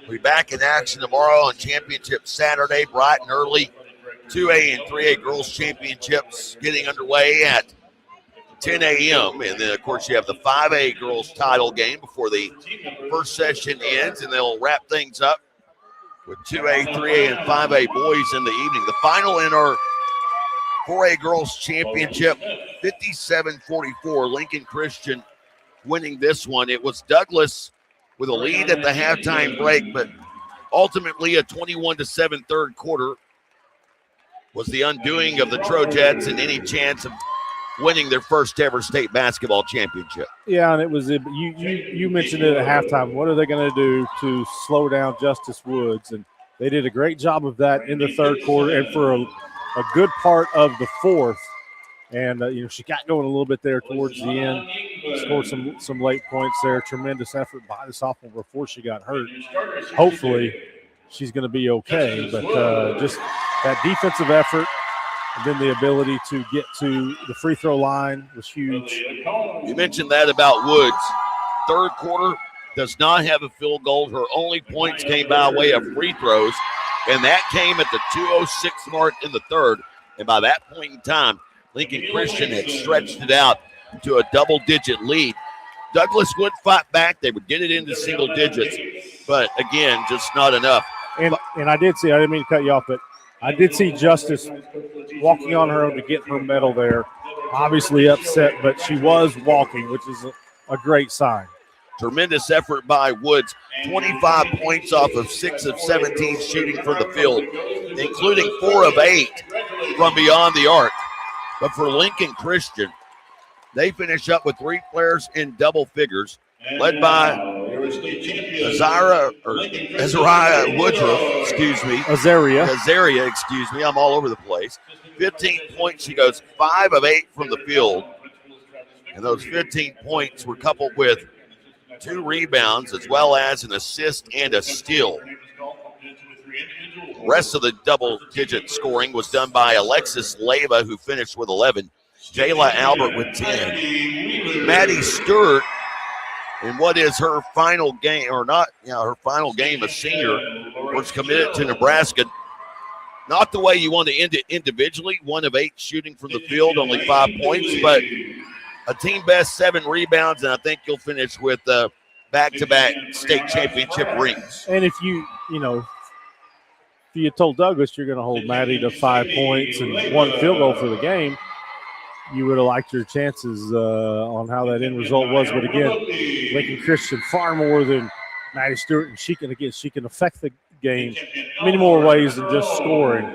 Speaker 1: We'll be back in action tomorrow on Championship Saturday, bright and early. 2A and 3A girls championships getting underway at 10 a.m. And then, of course, you have the 5A girls title game before the first session ends, and they'll wrap things up with 2A, 3A, and 5A boys in the evening. The final in our 4A girls championship, 57-44. Lincoln Christian winning this one. It was Douglas with a lead at the halftime break, but ultimately a 21-7 third quarter was the undoing of the Trojans and any chance of winning their first ever state basketball championship.
Speaker 4: Yeah, and it was you mentioned it at halftime. What are they going to do to slow down Justice Woods? And they did a great job of that in the third quarter and for a good part of the fourth. And she got going a little bit there towards the end, scored some late points there. Tremendous effort by the sophomore before she got hurt. Hopefully, she's going to be okay. But just that defensive effort. And then the ability to get to the free throw line was huge.
Speaker 1: You mentioned that about Woods. Third quarter does not have a field goal. Her only points came by way of free throws, and that came at the 2:06 mark in the third. And by that point in time, Lincoln Christian had stretched it out to a double-digit lead. Douglas would fight back. They would get it into single digits, but, again, just not enough.
Speaker 4: And I didn't mean to cut you off, but I did see Justice walking on her own to get her medal there. Obviously upset, but she was walking, which is a great sign.
Speaker 1: Tremendous effort by Woods. 25 points off of 6 of 17 shooting from the field, including 4 of 8 from beyond the arc. But for Lincoln Christian, they finish up with 3 players in double figures, led by Azariah Woodruff, Azaria, I'm all over the place. 15 points. She goes 5 of 8 from the field. And those 15 points were coupled with 2 rebounds as well as an assist and a steal. The rest of the double-digit scoring was done by Alexis Leyva, who finished with 11. Jayla Albert with 10. Maddie Stewart, in what is her final game, her final game, a senior, was committed to Nebraska, Not the way you want to end it individually. 1 of 8 shooting from the field, only 5 points, but a team best 7 rebounds, and I think you'll finish with back-to-back state championship rings.
Speaker 4: And if you told Douglas you're going to hold Maddie to 5 points and 1 field goal for the game, you would have liked your chances on how that end result was. But again, Lincoln Christian far more than Maddie Stewart, and she can affect the game many more ways than just scoring.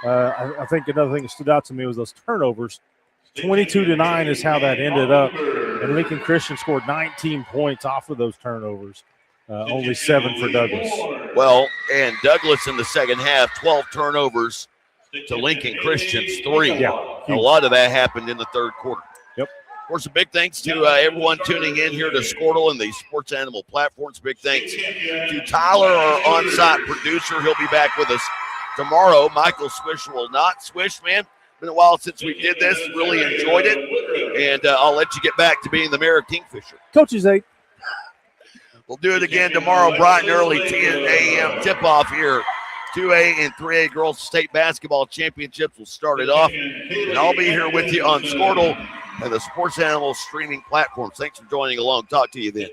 Speaker 4: I think another thing that stood out to me was those turnovers. 22-9 is how that ended up, and Lincoln Christian scored 19 points off of those turnovers. Only 7 for Douglas.
Speaker 1: Well, and Douglas in the second half, 12 turnovers to Lincoln Christian's 3.
Speaker 4: Yeah,
Speaker 1: a lot of that happened in the third quarter.
Speaker 4: Yep.
Speaker 1: Of course, a big thanks to everyone tuning in here to Squirtle and the Sports Animal platforms. Big thanks to Tyler, our on-site producer. He'll be back with us tomorrow. Michael Swisher will not. Swish, man, been a while since we did this. Really enjoyed it. And I'll let you get back to being the mayor of Kingfisher.
Speaker 4: Coaches 8.
Speaker 1: We'll do it again tomorrow, bright and early, 10 a.m. tip-off here. 2A and 3A Girls State Basketball Championships will start it off. And I'll be here with you on Squirtle and the Sports Animal streaming platforms. Thanks for joining along. Talk to you then.